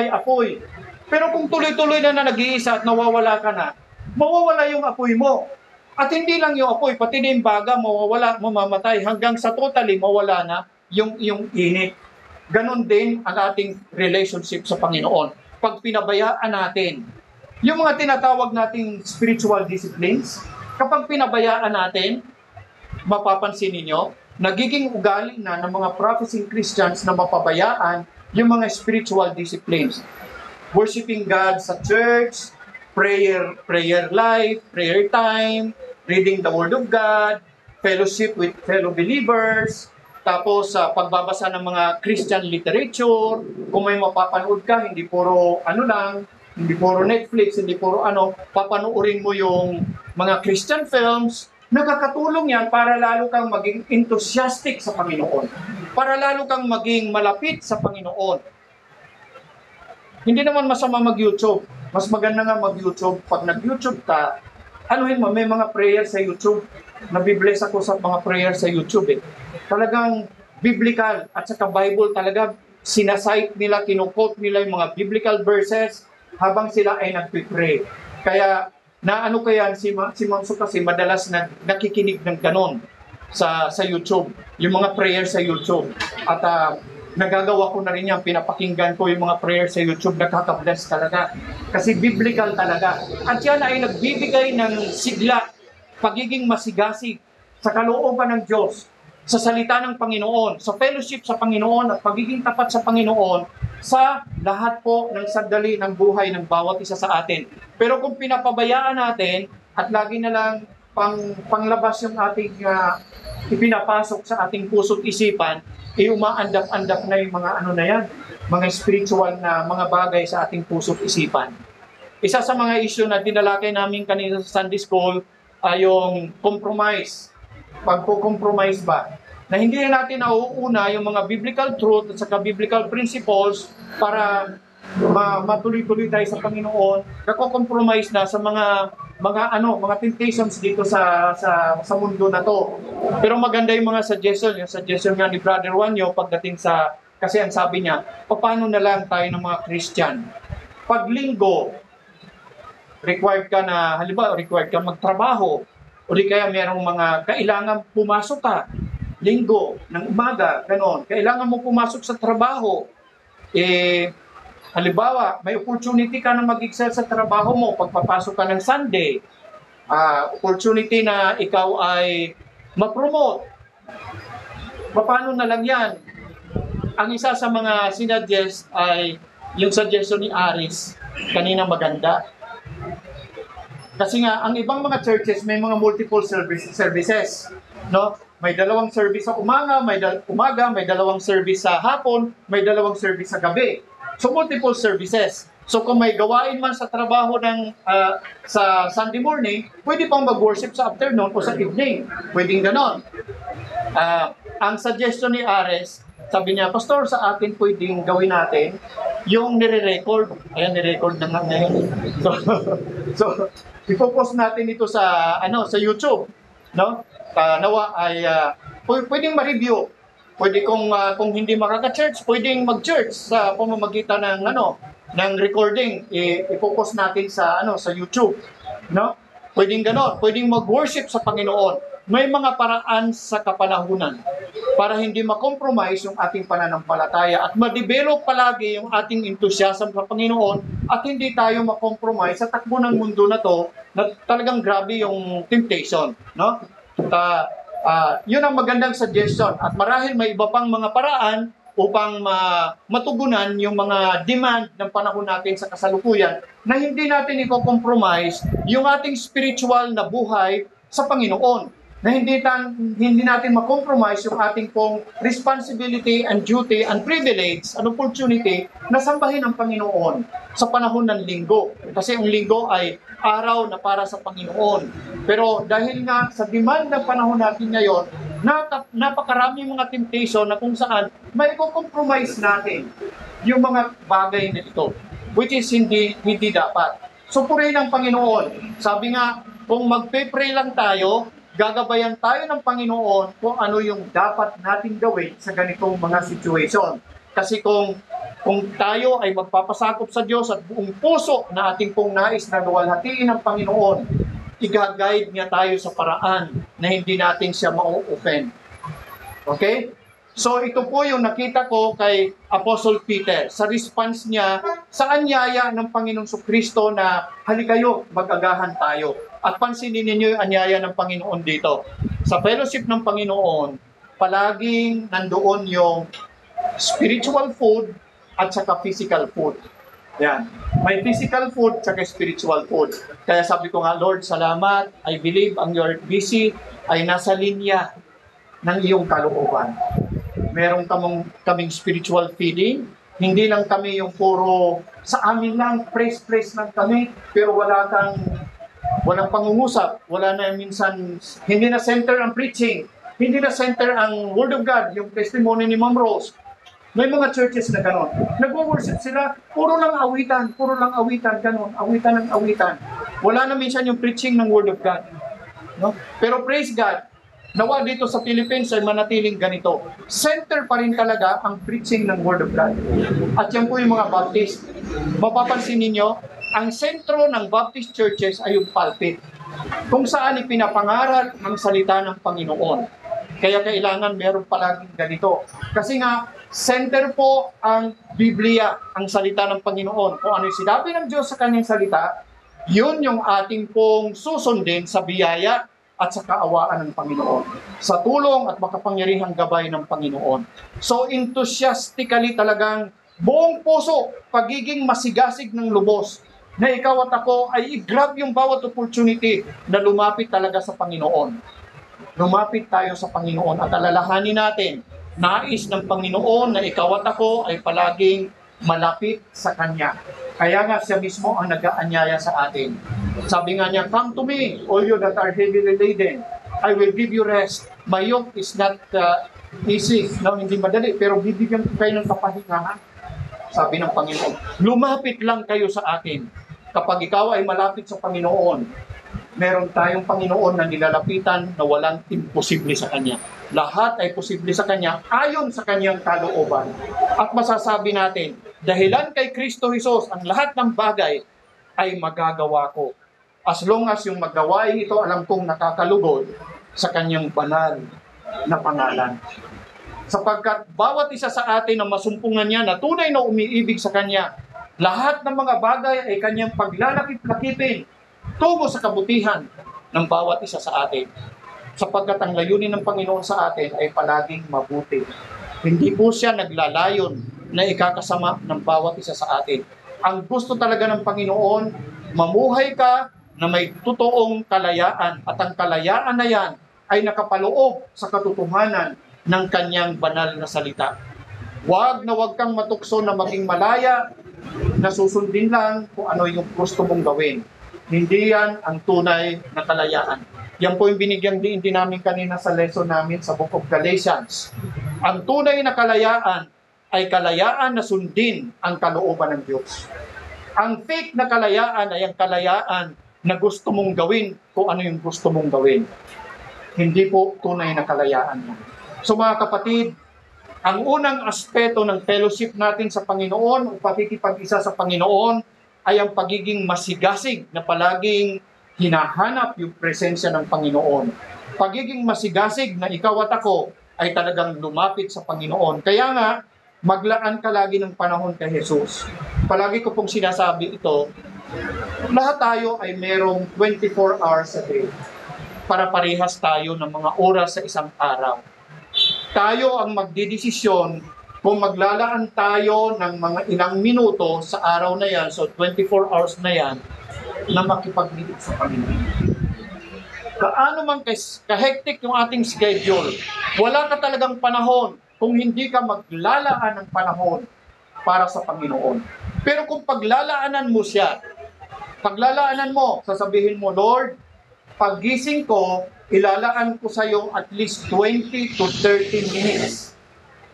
Speaker 1: apoy. Pero kung tuloy-tuloy na nag-iisa at nawawala ka na, mawawala yung apoy mo. At hindi lang yung apoy, pati na yung baga, mawawala, mamamatay, hanggang sa totally mawala na yung init. Ganon din ang ating relationship sa Panginoon. Pag pinabayaan natin, yung mga tinatawag nating spiritual disciplines, kapag pinabayaan natin, mapapansin ninyo, nagiging ugali na ng mga professing Christians na mapabayaan yung mga spiritual disciplines. Worshiping God sa church, prayer life, prayer time, reading the Word of God, fellowship with fellow believers, tapos pagbabasa ng mga Christian literature, kung may mapapanood ka, hindi puro hindi puro Netflix, hindi puro papanoorin mo yung mga Christian films, nakakatulong yan para lalo kang maging enthusiastic sa Panginoon. para lalo kang maging malapit sa Panginoon. Hindi naman masama mag-YouTube. Mas maganda nga mag-YouTube. Pag nag-YouTube ka, anuhin mo, may mga prayer sa YouTube. Nabibless ako sa mga prayer sa YouTube eh. Talagang biblical at saka Bible talaga sinasite nila, kinuquote nila yung mga biblical verses habang sila ay nagpipray. Kaya naano ko yan, si Mamso kasi madalas nakikinig ng ganon sa YouTube, yung mga prayer sa YouTube. At nagagawa ko na rin yan, pinapakinggan ko yung mga prayer sa YouTube, nakaka-bless talaga. Kasi biblical talaga. At yan ay nagbibigay ng sigla, pagiging masigasig sa kalooban ng Diyos, sa salita ng Panginoon, sa fellowship sa Panginoon at pagiging tapat sa Panginoon sa lahat po ng sandali ng buhay ng bawat isa sa atin. Pero kung pinapabayaan natin at lagi na lang panglabas yung ating ipinapasok sa ating puso't isipan, umaandap-andap na yung mga ano na yan, mga spiritual na mga bagay sa ating puso't isipan. Isa sa mga issue na dinalakay namin kanina sa Sunday School ay yung compromise. Pagpo-compromise ba? Na hindi na natin nauuna yung mga biblical truth at saka biblical principles para matuloy-tuloy tayo sa Panginoon. Nako-compromise na sa mga temptations dito sa mundo na to. Pero maganda yung mga suggestion nga ni Brother Juanyo pagdating sa, kasi ang sabi niya, paano na lang tayo ng mga Christian? Pag linggo, required ka magtrabaho, o di kaya merong mga kailangan pumasok ka, linggo, ng umaga, ganon. Kailangan mo pumasok sa trabaho. Halimbawa, may opportunity ka na mag-excel sa trabaho mo pagpapasok ka ng Sunday. Opportunity na ikaw ay ma-promote. Paano na lang yan? Ang isa sa mga sinuggest ay yung suggestion ni Aris, kanina maganda. Kasi nga, ang ibang mga churches may mga multiple services. No? May dalawang service sa umaga, may dalawang service sa hapon, may dalawang service sa gabi. So, multiple services. So, kung may gawain man sa trabaho sa Sunday morning, pwede pang mag-worship sa afternoon o sa evening. Pwedeng ganon. Ang suggestion ni Ares, sabi niya, Pastor, sa atin pwedeng gawin natin yung nire-record. Ayan, nire-record na nga ngayon. So, ipopost natin ito sa YouTube, no? Nawa ay pwedeng ma-review. Pwede kung hindi makaka-church, pwedeng mag-church sa pamamagitan ng recording. Ipopost natin sa YouTube, no? Pwedeng ganon, pwedeng mag-worship sa Panginoon. May mga paraan sa kapanahunan para hindi ma-compromise yung ating pananampalataya at ma-develop palagi yung ating enthusiasm sa Panginoon at hindi tayo ma-compromise sa takbo ng mundo na to na talagang grabe yung temptation, no? Yun ang magandang suggestion at marahil may iba pang mga paraan upang matugunan yung mga demand ng panahon natin sa kasalukuyan na hindi natin i-compromise yung ating spiritual na buhay sa Panginoon. Na hindi natin ma-compromise yung ating pong responsibility and duty and privilege and opportunity na sambahin ang Panginoon sa panahon ng linggo. Kasi ang linggo ay araw na para sa Panginoon. Pero dahil nga sa demand ng panahon natin ngayon, napakaraming mga temptation na kung saan may compromise natin yung mga bagay na ito, which is hindi dapat. So purihin ang Panginoon. Sabi nga, kung magpe-pray lang tayo, gagabayan tayo ng Panginoon kung ano yung dapat nating gawin sa ganitong mga situation. Kasi kung tayo ay magpapasakop sa Diyos at buong puso na ating pong nais na luwalhatiin ng Panginoon, i-guide niya tayo sa paraan na hindi natin siya ma-offend. Okay? So ito po yung nakita ko kay Apostle Peter sa response niya sa anyaya ng Panginoong Kristo na halikayo, mag-agahan tayo. At pansinin ninyo yung anyaya ng Panginoon dito. Sa fellowship ng Panginoon, palaging nandoon yung spiritual food at saka physical food. Yan. May physical food at saka spiritual food. Kaya sabi ko nga, Lord, salamat. I believe ang your busy ay nasa linya ng iyong kalooban. Meron kaming spiritual feeding. Hindi lang kami yung puro sa amin lang, praise lang kami, pero walang pangungusap, wala na minsan, hindi na center ang preaching, Hindi na center ang Word of God, yung testimony ni Ma'am Rose. May mga churches na gano'n. Nag-worship sila, puro lang awitan, gano'n, awitan ng awitan. Wala na minsan yung preaching ng Word of God. No? Pero praise God, nawa dito sa Philippines ay manatiling ganito. Center pa rin talaga ang preaching ng Word of God. At yan po yung mga Baptist. Mapapansin ninyo, ang sentro ng Baptist churches ay yung pulpit, kung saan ipinapangaral ang salita ng Panginoon. Kaya kailangan meron palaging ganito. Kasi nga, center po ang Biblia, ang salita ng Panginoon. Kung ano yung sinabi ng Diyos sa kanyang salita, yun yung ating pong susundin sa biyaya at sa kaawaan ng Panginoon. Sa tulong at makapangyarihang gabay ng Panginoon. So enthusiastically talagang buong puso, pagiging masigasig ng lubos, na ikaw at ako ay i-grab yung bawat opportunity na lumapit talaga sa Panginoon. Lumapit tayo sa Panginoon at alalahanin natin, nais ng Panginoon na ikaw at ako ay palaging malapit sa Kanya. Kaya nga siya mismo ang nag-aanyaya sa atin. Sabi nga niya, "Come to me, all you that are heavily laden. I will give you rest. My yoke is not easy." No, hindi madali, pero bibigyan ko kayo ng kapahingahan. Sabi ng Panginoon, lumapit lang kayo sa akin. Kapag ikaw ay malapit sa Panginoon, meron tayong Panginoon na nilalapitan na walang imposible sa Kanya. Lahat ay posible sa Kanya ayon sa Kanyang kalooban. At masasabi natin, dahilan kay Kristo Jesus, ang lahat ng bagay ay magagawa ko. As long as yung magawain ito, alam kong nakakalugod sa Kanyang banal na pangalan. Sapagkat bawat isa sa atin na masumpungan niya na tunay na umiibig sa Kanya, lahat ng mga bagay ay Kanyang paglalakip-lakipin tungo sa kabutihan ng bawat isa sa atin. Sapagkat ang layunin ng Panginoon sa atin ay palaging mabuti. Hindi po siya naglalayon na ikakasama ng bawat isa sa atin. Ang gusto talaga ng Panginoon, mamuhay ka na may totoong kalayaan at ang kalayaan na yan ay nakapaloob sa katotohanan ng Kanyang banal na salita. Huwag kang matukso na maging malaya, na susundin lang kung ano yung gusto mong gawin. Hindi yan ang tunay na kalayaan. Yan po yung binigyang din namin kanina sa lesson namin sa Book of Galatians. Ang tunay na kalayaan ay kalayaan na sundin ang kalooban ng Diyos. Ang fake na kalayaan ay ang kalayaan na gusto mong gawin kung ano yung gusto mong gawin. Hindi po tunay na kalayaan yan. So mga kapatid, ang unang aspeto ng fellowship natin sa Panginoon o pakikipag-isa sa Panginoon ay ang pagiging masigasig na palaging hinahanap yung presensya ng Panginoon. Pagiging masigasig na ikaw at ako ay talagang lumapit sa Panginoon. Kaya nga, maglaan ka lagi ng panahon kay Jesus. Palagi ko pong sinasabi ito, lahat tayo ay merong 24 hours a day para parehas tayo ng mga oras sa isang araw. Tayo ang magdidesisyon kung maglalaan tayo ng mga ilang minuto sa araw na yan, so 24 hours na yan, na makipag-meet sa Panginoon. Kaano man kahektik yung ating schedule, wala ka talagang panahon kung hindi ka maglalaan ng panahon para sa Panginoon. Pero kung paglalaanan mo siya, sasabihin mo, Lord, paggising ko, ilalaan ko sa iyo at least 20 to 30 minutes.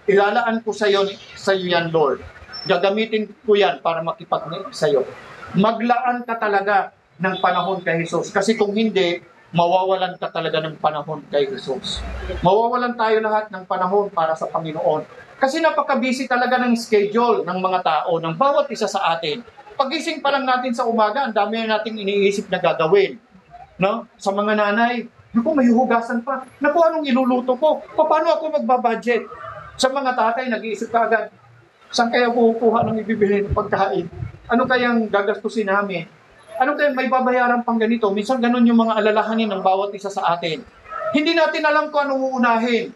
Speaker 1: Ilalaan ko sa iyo yan, Lord. Gagamitin ko yan para makipag-meet sa iyo. Maglaan ka talaga ng panahon kay Jesus. Kasi kung hindi, mawawalan ka talaga ng panahon kay Jesus. Mawawalan tayo lahat ng panahon para sa Panginoon. Kasi napaka-busy talaga ng schedule ng mga tao, ng bawat isa sa atin. Pagising pa lang natin sa umaga, ang dami na nating iniisip na gagawin. No? Sa mga nanay, naku, may hugasan pa. Naku, anong iluluto ko? Paano ako magbabudget? Sa mga tatay, nag-iisip ka agad, saan kaya kukuha ng ibibili ng pagkain? Ano kayang gagastusin namin? Ano kayang may babayaran pang ganito? Minsan ganun yung mga alalahanin ng bawat isa sa atin. Hindi natin alam kung anong uunahin.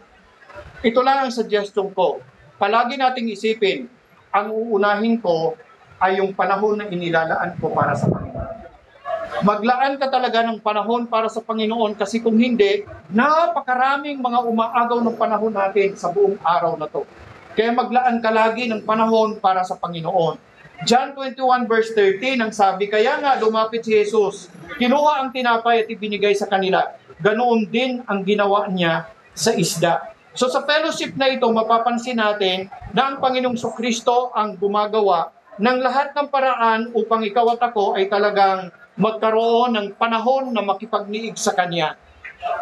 Speaker 1: Ito lang ang suggestion ko. Palagi nating isipin, ang uunahin ko ay yung panahon na inilalaan ko para sa Panginoon. Maglaan ka talaga ng panahon para sa Panginoon kasi kung hindi, napakaraming mga umaagaw ng panahon natin sa buong araw na to. Kaya maglaan ka lagi ng panahon para sa Panginoon. John 21 verse 13 ang sabi, kaya nga lumapit si Jesus, kinuha ang tinapay at ibinigay sa kanila. Ganoon din ang ginawa niya sa isda. So sa fellowship na ito, mapapansin natin na ang Panginoong Kristo ang gumagawa ng lahat ng paraan upang ikaw at ako ay talagang magkaroon ng panahon na makipagniig sa Kanya.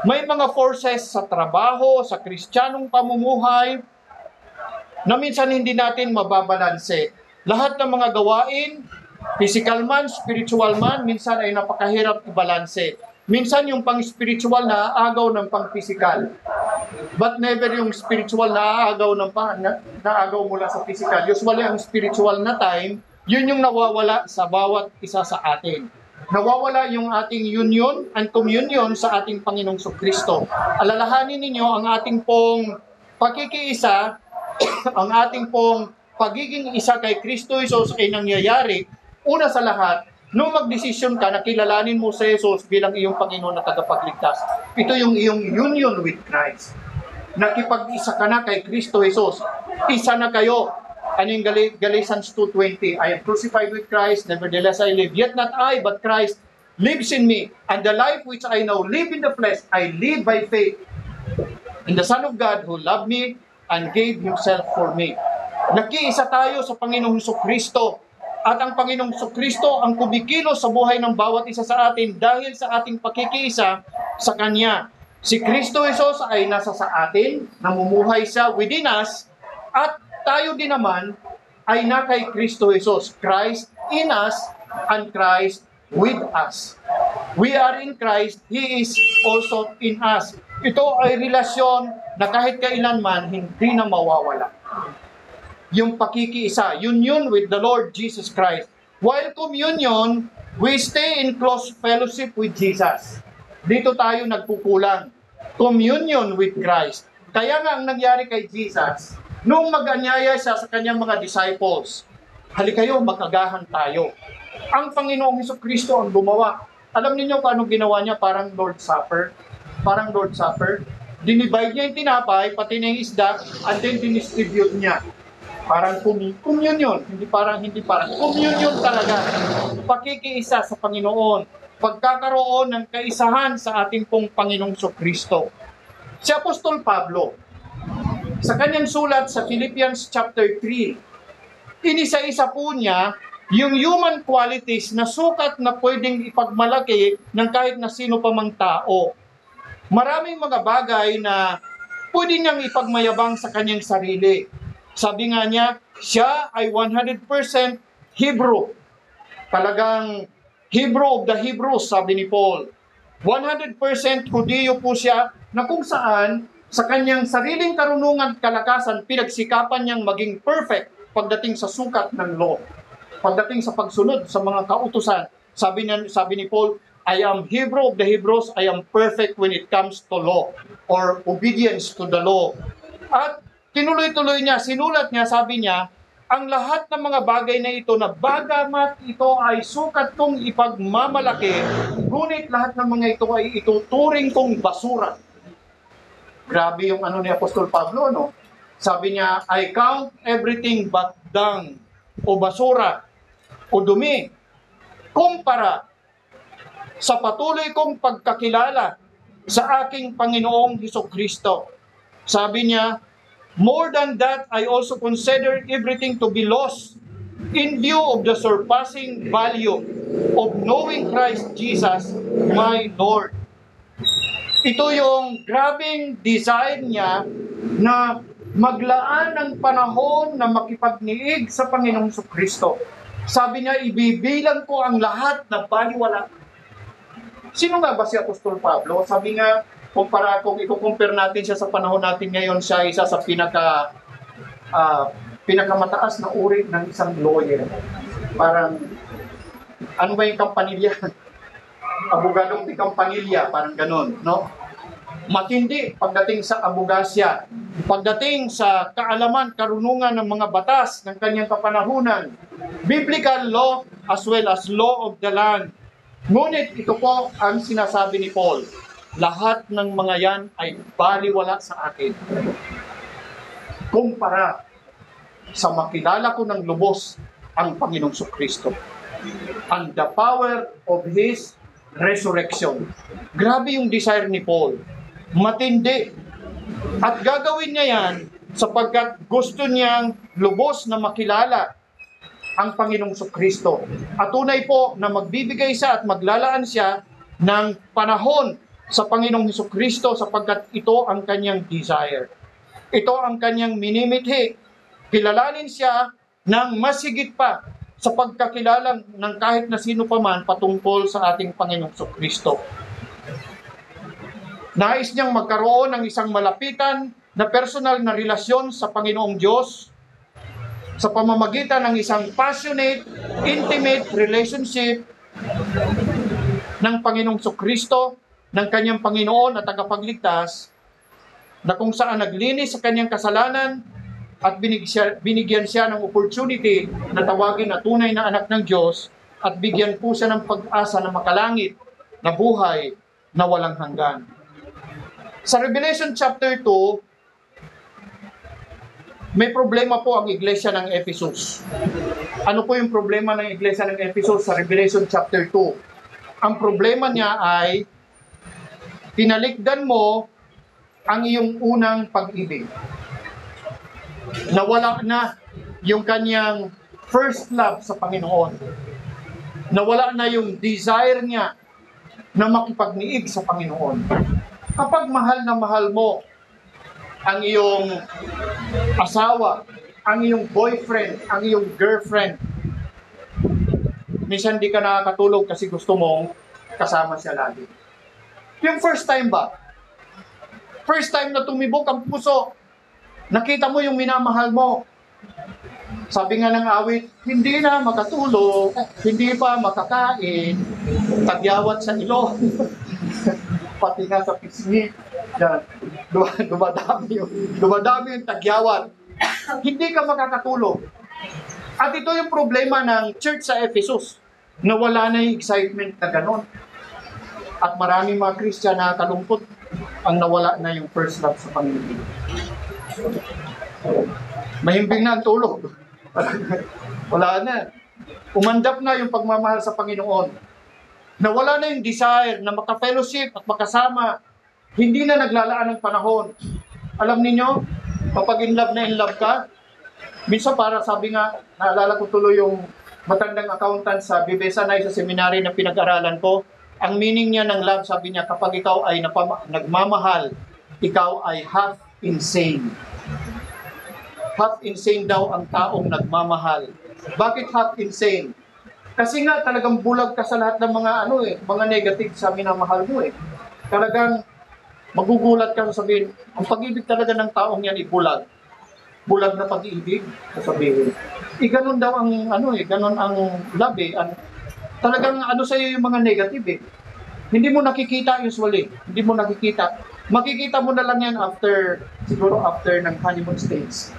Speaker 1: May mga forces sa trabaho, sa kristyanong pamumuhay, na minsan hindi natin mababalanse. Lahat ng mga gawain, physical man, spiritual man, minsan ay napakahirap ibalanse. Minsan yung pang-spiritual na aagaw ng pang-physical. But never yung spiritual na aagaw mula sa physical. Usually ang spiritual na time, yun yung nawawala sa bawat isa sa atin. Nawawala yung ating union and communion sa ating Panginoong Kristo. Alalahanin ninyo ang ating pong pakikiisa, ang ating pong pagiging isa kay Kristo Jesus ay nangyayari, una sa lahat, nung magdesisyon ka na kilalanin mo si Jesus bilang iyong Panginoon na tagapagligtas. Ito yung iyong union with Christ. Nakipag-isa ka na kay Kristo Jesus. Isa na kayo. Ano yung Galatians 2:20? I am crucified with Christ, nevertheless I live. Yet not I, but Christ lives in me. And the life which I now live in the flesh, I live by faith in the Son of God who loved me and gave Himself for me. Nakiisa tayo sa Panginoong Kristo. At ang Panginoong Kristo ang kumikilos sa buhay ng bawat isa sa atin dahil sa ating pakikiisa sa Kanya. Si Kristo Jesus ay nasa sa atin, namumuhay siya within us, at tayo din naman ay na kay Kristo Jesus. Christ in us and Christ with us. We are in Christ, He is also in us. Ito ay relasyon na kahit kailanman hindi na mawawala. Yung pakikiisa, union with the Lord Jesus Christ. While communion, we stay in close fellowship with Jesus. Dito tayo nagkukulang. Communion with Christ. Kaya nga ang nangyari kay Jesus, nung mag-anyaya siya sa kanyang mga disciples, halikayo, mag-agahan tayo. Ang Panginoong Kristo ang gumawa. Alam niyo kung anong ginawa niya? Parang Lord Supper. Parang Lord Supper. Dinivide niya yung tinapay, pati na yung isda, and then dinistribute niya. Parang communion, hindi parang communion talaga. Pakikiisa sa Panginoon, pagkakaroon ng kaisahan sa ating pong Panginoong Kristo. Si Apostol Pablo, sa kanyang sulat sa Philippians chapter 3, inisa-isa po niya yung human qualities na sukat na pwedeng ipagmalaki ng kahit na sino pa mang tao. Maraming mga bagay na pwede niyang ipagmayabang sa kanyang sarili. Sabi nga niya, siya ay 100% Hebrew. Talagang Hebrew of the Hebrews, sabi ni Paul. 100% Hudyo po siya, na kung saan sa kanyang sariling karunungan at kalakasan, pinagsikapan niyang maging perfect pagdating sa sukat ng law. Pagdating sa pagsunod sa mga kautusan. Sabi ni Paul, I am Hebrew of the Hebrews, I am perfect when it comes to law or obedience to the law. At tinuloy-tuloy niya, sinulat niya, sabi niya, ang lahat ng mga bagay na ito na bagamat ito ay sukat kong ipagmamalaki, ngunit lahat ng mga ito ay ituturing kong basura. Grabe yung ano ni Apostol Pablo, no? Sabi niya, I count everything but dung, o basura, o dumi, kumpara sa patuloy kong pagkakilala sa aking Panginoong Hesukristo. Sabi niya, more than that, I also consider everything to be lost in view of the surpassing value of knowing Christ Jesus, my Lord. Ito yung grabing design niya na maglaan ng panahon na makipagniig sa Panginoong Kristo. Sabi niya, ibibilang ko ang lahat na baliwala. Sino nga ba si Apostol Pablo? Sabi nga, kung i-compare natin siya sa panahon natin ngayon, siya isa sa pinakamataas na uri ng isang lawyer. Parang, ano ba yung kampanilya? Abogadong di kampanilya, parang ganun, no? Matindi pagdating sa abogasya, pagdating sa kaalaman, karunungan ng mga batas ng kanyang kapanahunan, biblical law as well as law of the land. Ngunit ito po ang sinasabi ni Paul, lahat ng mga yan ay baliwala sa akin. Kumpara sa makilala ko ng lubos ang Panginoong Kristo and the power of His resurrection. Grabe yung desire ni Paul. Matindi. At gagawin niya yan sapagkat gusto niyang lubos na makilala ang Panginoong Kristo. At tunay po na magbibigay siya at maglalaan siya ng panahon sa Panginoong Kristo sapagkat ito ang kanyang desire. Ito ang kanyang minimithi. Kilalanin siya ng mas higit pa sa pagkakilala ng kahit na sino pa man patungkol sa ating Panginoong Kristo. Nais niyang magkaroon ng isang malapitan na personal na relasyon sa Panginoong Diyos sa pamamagitan ng isang passionate, intimate relationship ng Panginoong Kristo, ng kanyang Panginoon at tagapagligtas, na kung saan naglinis sa kanyang kasalanan at binigyan siya ng opportunity na tawagin na tunay na anak ng Diyos at bigyan po siya ng pag-asa na makalangit na buhay na walang hanggan. Sa Revelation chapter 2, may problema po ang iglesia ng Ephesus. Ano po yung problema ng iglesia ng Ephesus sa Revelation chapter 2? Ang problema niya ay tinalikdan mo ang iyong unang pag-ibig. Nawala na yung kanyang first love sa Panginoon. Nawala na yung desire niya na makipagniig sa Panginoon. Kapag mahal na mahal mo ang iyong asawa, ang iyong boyfriend, ang iyong girlfriend, minsan di ka nakakatulog kasi gusto mong kasama siya lagi. Yung first time ba? First time na tumibok ang puso, nakita mo yung minamahal mo. Sabi nga ng awit, hindi na makatulog, hindi pa makakain, tagyawat sa ilong, pati nga sa pisngi, yan, dumadami yung tagyawat. Hindi ka makakatulog. At ito yung problema ng church sa Ephesus, na wala na yung excitement na ganon. At maraming mga Christian na kalungkot ang nawala na yung first love sa Panginoon. Mahimbing na ang tulog. Wala na. Umandap na yung pagmamahal sa Panginoon. Nawala na yung desire na maka-fellowship at makasama. Hindi na naglalaan ng panahon. Alam niyo, kapag in love ka, minsan para sabi nga, naalala ko tuloy yung matandang accountant sa Bibesanay sa seminary na pinag-aralan ko, ang meaning niya ng love, sabi niya, kapag ikaw ay nagmamahal, ikaw ay half insane. Half insane daw ang taong nagmamahal. Bakit half insane? Kasi nga talagang bulag ka sa lahat ng mga mga negative sa minamahal mo eh. Talagang magugulat ka sabihin, ang pag-ibig talaga ng taong yan ibulag. Bulag na pag-ibig, sasabihin. Ganun daw ang ganun ang love eh. Talagang sa iyo yung mga negative eh. Hindi mo nakikita usually. Hindi mo nakikita. Makikita mo na lang yan siguro after ng honeymoon stage.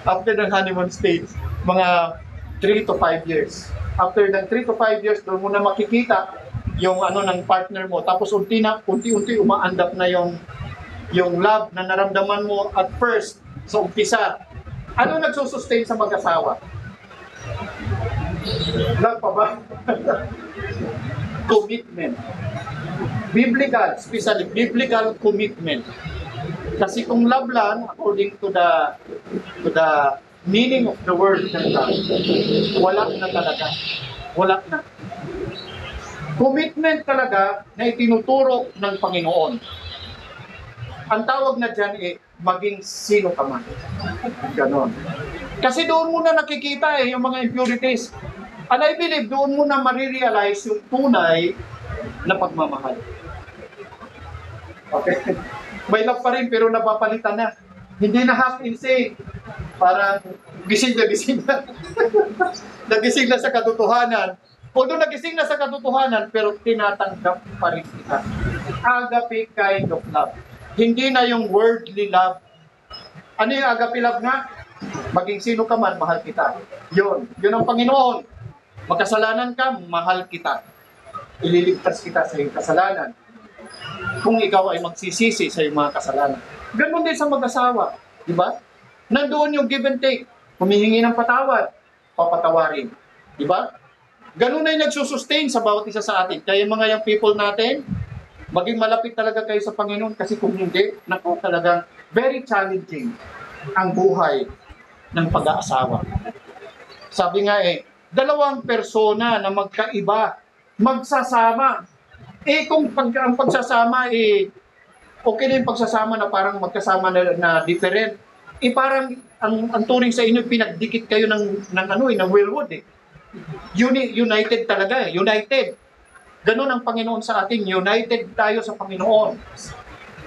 Speaker 1: After ng honeymoon stage, mga 3 to 5 years. After ng 3 to 5 years, doon mo na makikita yung ng partner mo. Tapos unti-unti umaandap na yung love na naramdaman mo at first, sa umpisa. Ano nagsusustain sa mag-asawa? Love pa ba? Commitment. Biblical, especially biblical commitment. Kasi kung love lang, according to the meaning of the word ng love, wala na talaga. Wala na. Commitment talaga na itinuturo ng Panginoon. Ang tawag na dyan maging sino ka man. Ganon. Kasi doon mo na nakikita yung mga impurities. And I believe doon mo na marirealize yung tunay na pagmamahal. Okay? May love pa rin pero napapalitan na. Hindi na half insane. Parang gising na. Nagising na sa katotohanan. Although nagising na sa katotohanan, pero tinatanggap pa rin kita. Agape kind of love. Hindi na yung worldly love. Ano yung agape love nga? Maging sino ka man, mahal kita. Yun ang Panginoon. Magkasalanan ka, mahal kita. Ililigtas kita sa iyong kasalanan. Kung ikaw ay magsisisi sa iyong mga kasalanan. Ganon din sa mag-asawa. Diba? Nandoon yung give and take. Humihingi ng patawad, papatawarin. Diba? Ganon na yung nagsusustain sa bawat isa sa atin. Kaya mga young people natin, Maging malapit talaga kayo sa Panginoon kasi kung hindi, naku, talagang very challenging ang buhay ng pag-aasawa. Sabi nga dalawang persona na magkaiba, magsasama. Kung ang pagsasama okay na yung pagsasama na parang magkasama na different. Parang ang turing sa inyo, pinagdikit kayo ng Willwood United talaga united. Ganun ang Panginoon sa atin, united tayo sa Panginoon.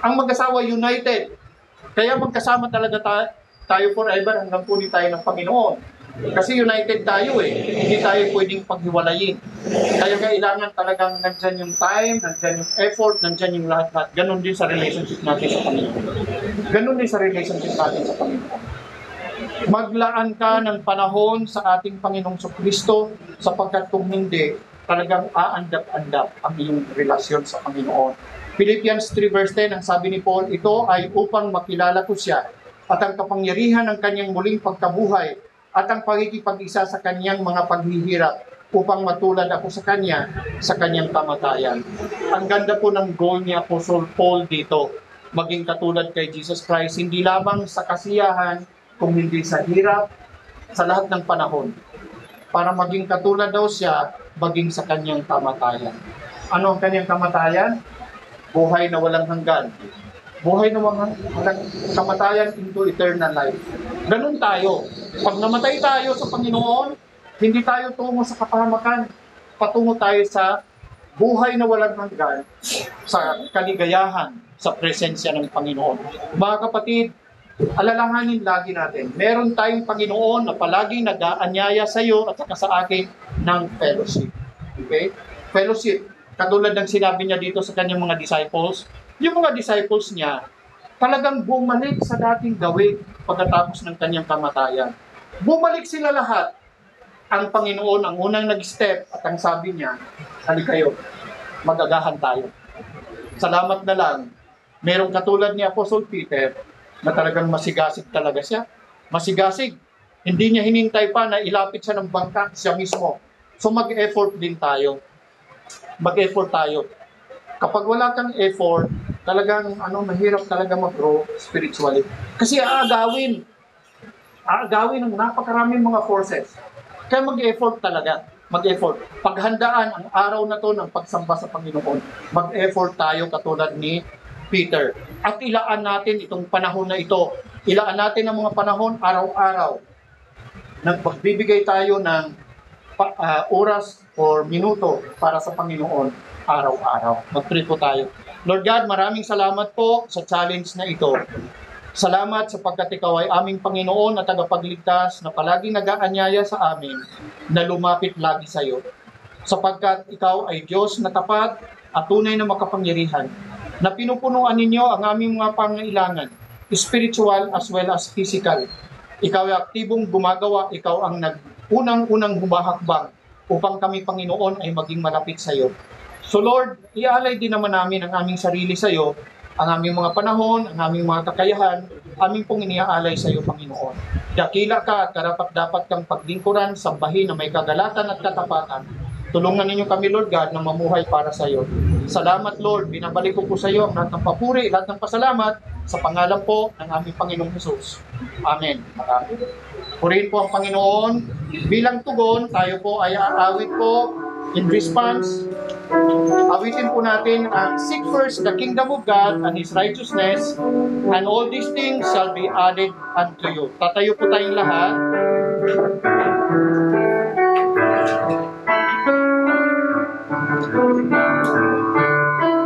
Speaker 1: Ang mag-asawa united. Kaya magkasama talaga tayo forever hanggang kunin tayo ng Panginoon. Kasi united tayo Hindi tayo pwedeng paghiwalayin. Kaya kailangan talagang nandyan yung time, nandyan yung effort, nandyan yung lahat-lahat. Ganun din sa relationship natin sa Panginoon. Ganun din sa relationship natin sa Panginoon. Maglaan ka ng panahon sa ating Panginoong Kristo sapagkat kung hindi, talagang aandap-andap ang iyong relasyon sa Panginoon. Philippians 3 verse 10, ang sabi ni Paul, ito ay upang makilala ko siya at ang kapangyarihan ng kanyang muling pagkabuhay at ang pagkikipag-isa sa kanyang mga paghihirap upang matulad ako sa kanyang kamatayan. Ang ganda po ng goal ni Apostle Paul dito, maging katulad kay Jesus Christ, hindi lamang sa kasiyahan, kung hindi sa hirap, sa lahat ng panahon. Para maging katulad daw siya, maging sa kanyang kamatayan. Ano ang kanyang kamatayan? Buhay na walang hanggan. Buhay na walang kamatayan into eternal life. Ganun tayo. Pag namatay tayo sa Panginoon, hindi tayo tungo sa kapahamakan. Patungo tayo sa buhay na walang hanggan, sa kaligayahan, sa presensya ng Panginoon. Mga kapatid, alalahanin lagi natin, meron tayong Panginoon na palaging nag-aanyaya sa iyo at saka sa akin ng fellowship. Okay? Fellowship. Katulad ng sinabi niya dito sa kanyang mga disciples, yung mga disciples niya, talagang bumalik sa dating gawin pagkatapos ng kanyang kamatayan. Bumalik sila lahat. Ang Panginoon ang unang nag-step at ang sabi niya, halika kayo, magagahan tayo. Salamat na lang, merong katulad ni Apostle Peter na talagang masigasig talaga siya. Masigasig. Hindi niya hinintay pa na ilapit siya ng bangka siya mismo. So mag-effort din tayo. Mag-effort tayo. Kapag wala kang effort, talagang mahirap talaga mag-grow spiritually. Kasi aagawin ng napakaraming mga forces. Kaya mag-effort talaga. Mag-effort. Paghandaan ang araw na to ng pagsamba sa Panginoon. Mag-effort tayo katulad ni Peter. At ilaan natin itong panahon na ito. Ilaan natin ang mga panahon araw-araw. Nagbibigay tayo ng oras or minuto para sa Panginoon araw-araw. Mag-pray po tayo. Lord God, maraming salamat po sa challenge na ito. Salamat sapagkat ikaw ay aming Panginoon na tagapagligtas na palagi nag-aanyaya sa amin na lumapit lagi sa iyo. Sapagkat ikaw ay Diyos na tapat at tunay na makapangyarihan na pinupunuan ninyo ang aming mga pangailangan, spiritual as well as physical. Ikaw ay aktibong gumagawa, ikaw ang unang-unang humahakbang upang kami, Panginoon, ay maging malapit sa iyo. So Lord, ialay din naman namin ang aming sarili sa iyo, ang aming mga panahon, ang aming mga kakayahan, aming pong iniaalay sa iyo, Panginoon. Dakila ka at karapat-dapat kang paglingkuran, sambahin na may kagalatan at katapatan. Tulungan ninyo kami, Lord God, na mamuhay para sa iyo. Salamat, Lord. Binabalik ko po sa iyo ang lahat ng papuri, lahat ng pasalamat sa pangalan po ng aming Panginoong Jesus. Amen. Purihin po ang Panginoon. Bilang tugon, tayo po ay aawit po in response. Awitin po natin ang seek first the kingdom of God and His righteousness, and all these things shall be added unto you. Tatayo po tayong lahat.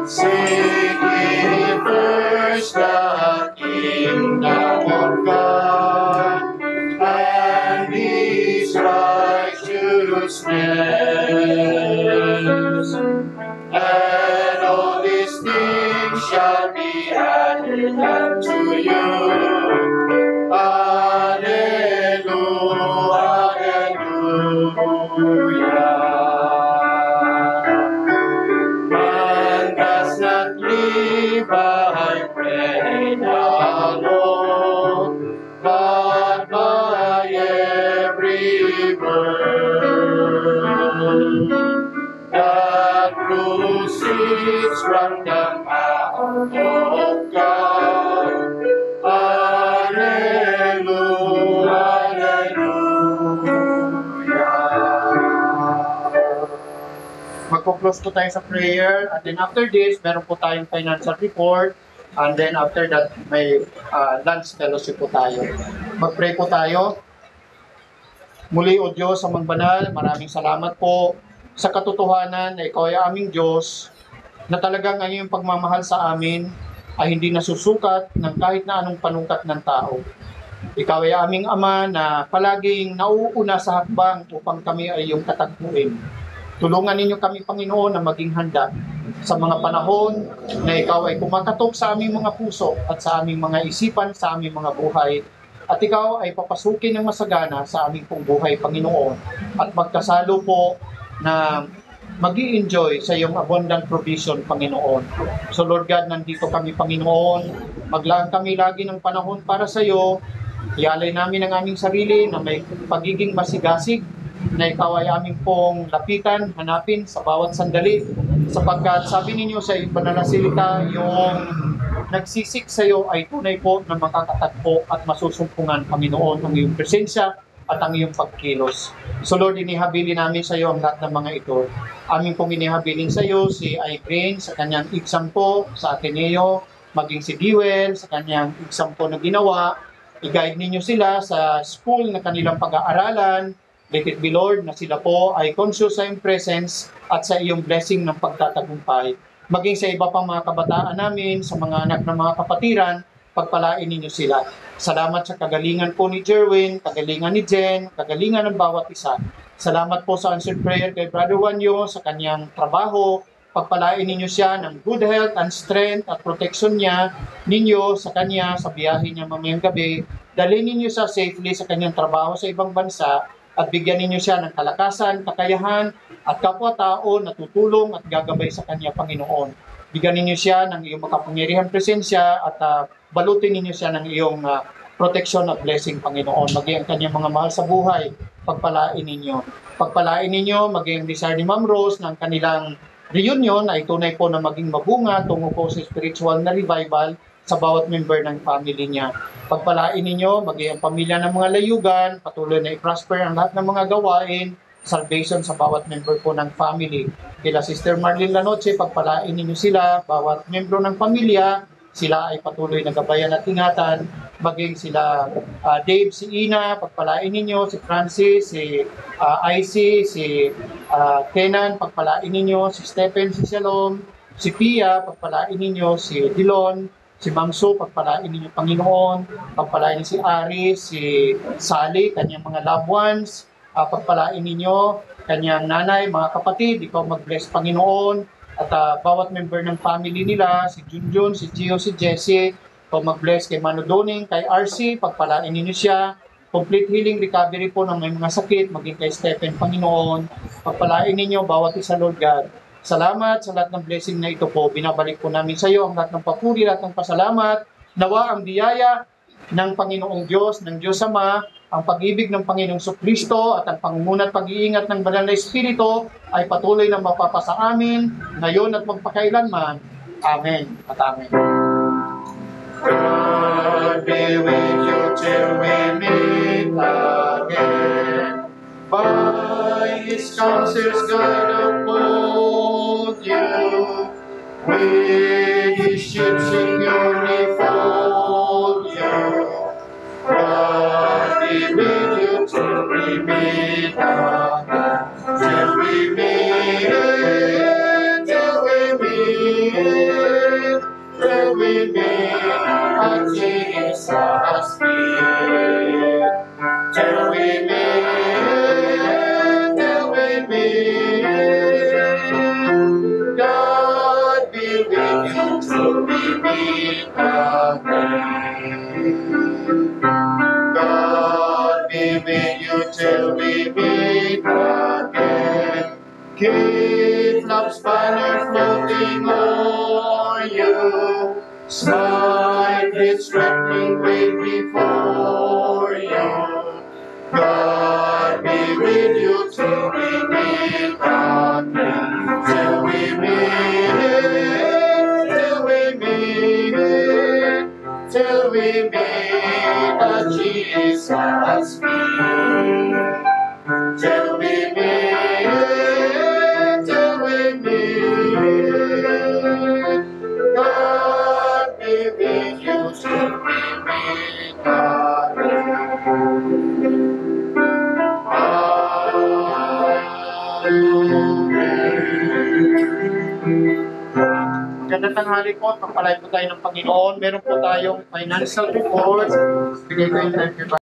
Speaker 1: Seek ye first the kingdom of God and His righteousness, and all these things shall be added unto you. Hallelujah, hallelujah. By bread alone, but by every word that proceeds from the of God. Hallelujah, hallelujah. Magpo-close po tayo sa prayer, and then after this, meron po tayong financial report, and then after that, may lunch fellowship po tayo. Mag-pray po tayo. Muli, O Diyos, amang banal, maraming salamat po sa katotohanan na Ikaw ay aming Diyos, na talagang ang iyong pagmamahal sa amin ay hindi nasusukat ng kahit na anong panungkat ng tao. Ikaw ay aming Ama na palaging nauuna sa hakbang upang kami ay iyong tatagpuin. Tulungan ninyo kami, Panginoon, na maging handa sa mga panahon na Ikaw ay kumakatok sa aming mga puso at sa aming mga isipan, sa aming mga buhay. At Ikaw ay papasukin ng masagana sa aming pong buhay, Panginoon. At magkasalo po na mag-i-enjoy sa iyong abundant provision, Panginoon. So Lord God, nandito kami, Panginoon. Maglaan kami lagi ng panahon para sa iyo. Ialay namin ang aming sarili na may pagiging masigasig, na Ikaw ay aming pong lapitan, hanapin sa bawat sandali. Sapagkat sabi ninyo sa iyong banal na salita, yung nagsisik sa iyo ay tunay po na makakatagpo at masusumpungan, Panginoon, ang iyong presensya at ang iyong pagkilos. So Lord, inihabilin namin sa iyo ang lahat ng mga ito. Aming pong inihabilin sa iyo si Irene sa kanyang exam po sa Ateneo, maging si Dewell sa kanyang exam po na ginawa. I-guide ninyo sila sa school na kanilang pag-aaralan. Let it be, Lord, na sila po ay conscious sa iyong presence at sa iyong blessing ng pagtatagumpay. Maging sa iba pang mga kabataan namin, sa mga anak ng mga kapatiran, pagpalain ninyo sila. Salamat sa kagalingan po ni Jerwin, kagalingan ni Jen, kagalingan ng bawat isa. Salamat po sa answered prayer kay Brother Juanyo sa kanyang trabaho. Pagpalain ninyo siya ng good health and strength at protection niya ninyo sa kanya sa biyahe niya mamayang gabi. Dalhin ninyo siya safely sa kanyang trabaho sa ibang bansa at bigyan ninyo siya ng kalakasan, kakayahan at kapwa-tao na tutulong at gagabay sa kanya, Panginoon. Bigyan ninyo siya ng iyong makapangyarihan presensya at balutin ninyo siya ng iyong protection at blessing, Panginoon. Maging ang kanyang mga mahal sa buhay, pagpalain ninyo. Pagpalain ninyo, maging ang desire ni Ma'am Rose ng kanilang reunion ay tunay po na maging mabunga tungo po sa spiritual na revival sa bawat member ng family niya. Pagpalain ninyo, maging ang pamilya ng mga layugan, patuloy na i-prosper ang lahat ng mga gawain, salvation sa bawat member po ng family. Kila Sister Marlene Lanoche, pagpalain ninyo sila, bawat membro ng pamilya, sila ay patuloy na gabayan at ingatan, maging sila Dave, si Ina, pagpalain ninyo, si Francis, si Icy, si Kenan, pagpalain ninyo, si Stephen, si Shalom, si Pia, pagpalain ninyo, si Dilon, si Ma'am Sue, pagpalain ninyo, Panginoon, pagpalain ninyo si Ari, si Sally, kanyang mga loved ones, pagpalain ninyo, kanyang nanay, mga kapatid, ikaw mag-bless, Panginoon, at bawat member ng family nila, si Junjun, si Gio, si Jessie, ikaw mag-bless kay Mano Doning, kay RC, pagpalain ninyo siya, complete healing, recovery po ng may mga sakit, maging kay Stephen, Panginoon, pagpalain ninyo, bawat isa, Lord God. Salamat sa lahat ng blessing na ito po. Binabalik po namin sa iyo ang lahat ng papuri, lahat ng pasalamat. Nawa ang biyaya ng Panginoong Diyos, ng Diyos Ama, ang pag-ibig ng Panginoong Kristo at ang pangunguna at pag-iingat ng Banal na Espiritu ay patuloy na mapapasa amin ngayon at magpakailanman. Amen at amen. God be with you till we meet again. By His counsels God uphold you, with His sheep securely fold you. God be with you till we meet again, till we meet, till we meet, till we meet at Jesus' feet, till we meet, till we meet. God be with you till we meet again. God be with you till we meet again. Keep love's banner floating o'er you. Smite its threatening weight before you. God be with you till we meet again. Till we meet, till we meet. we meet at Jesus' feet. Till we meet, till we meet. God be with you till we meet again. Magandang tanghali po. Pagpalay po tayo ng Panginoon. Meron po tayong financial report. Bigay ko yung time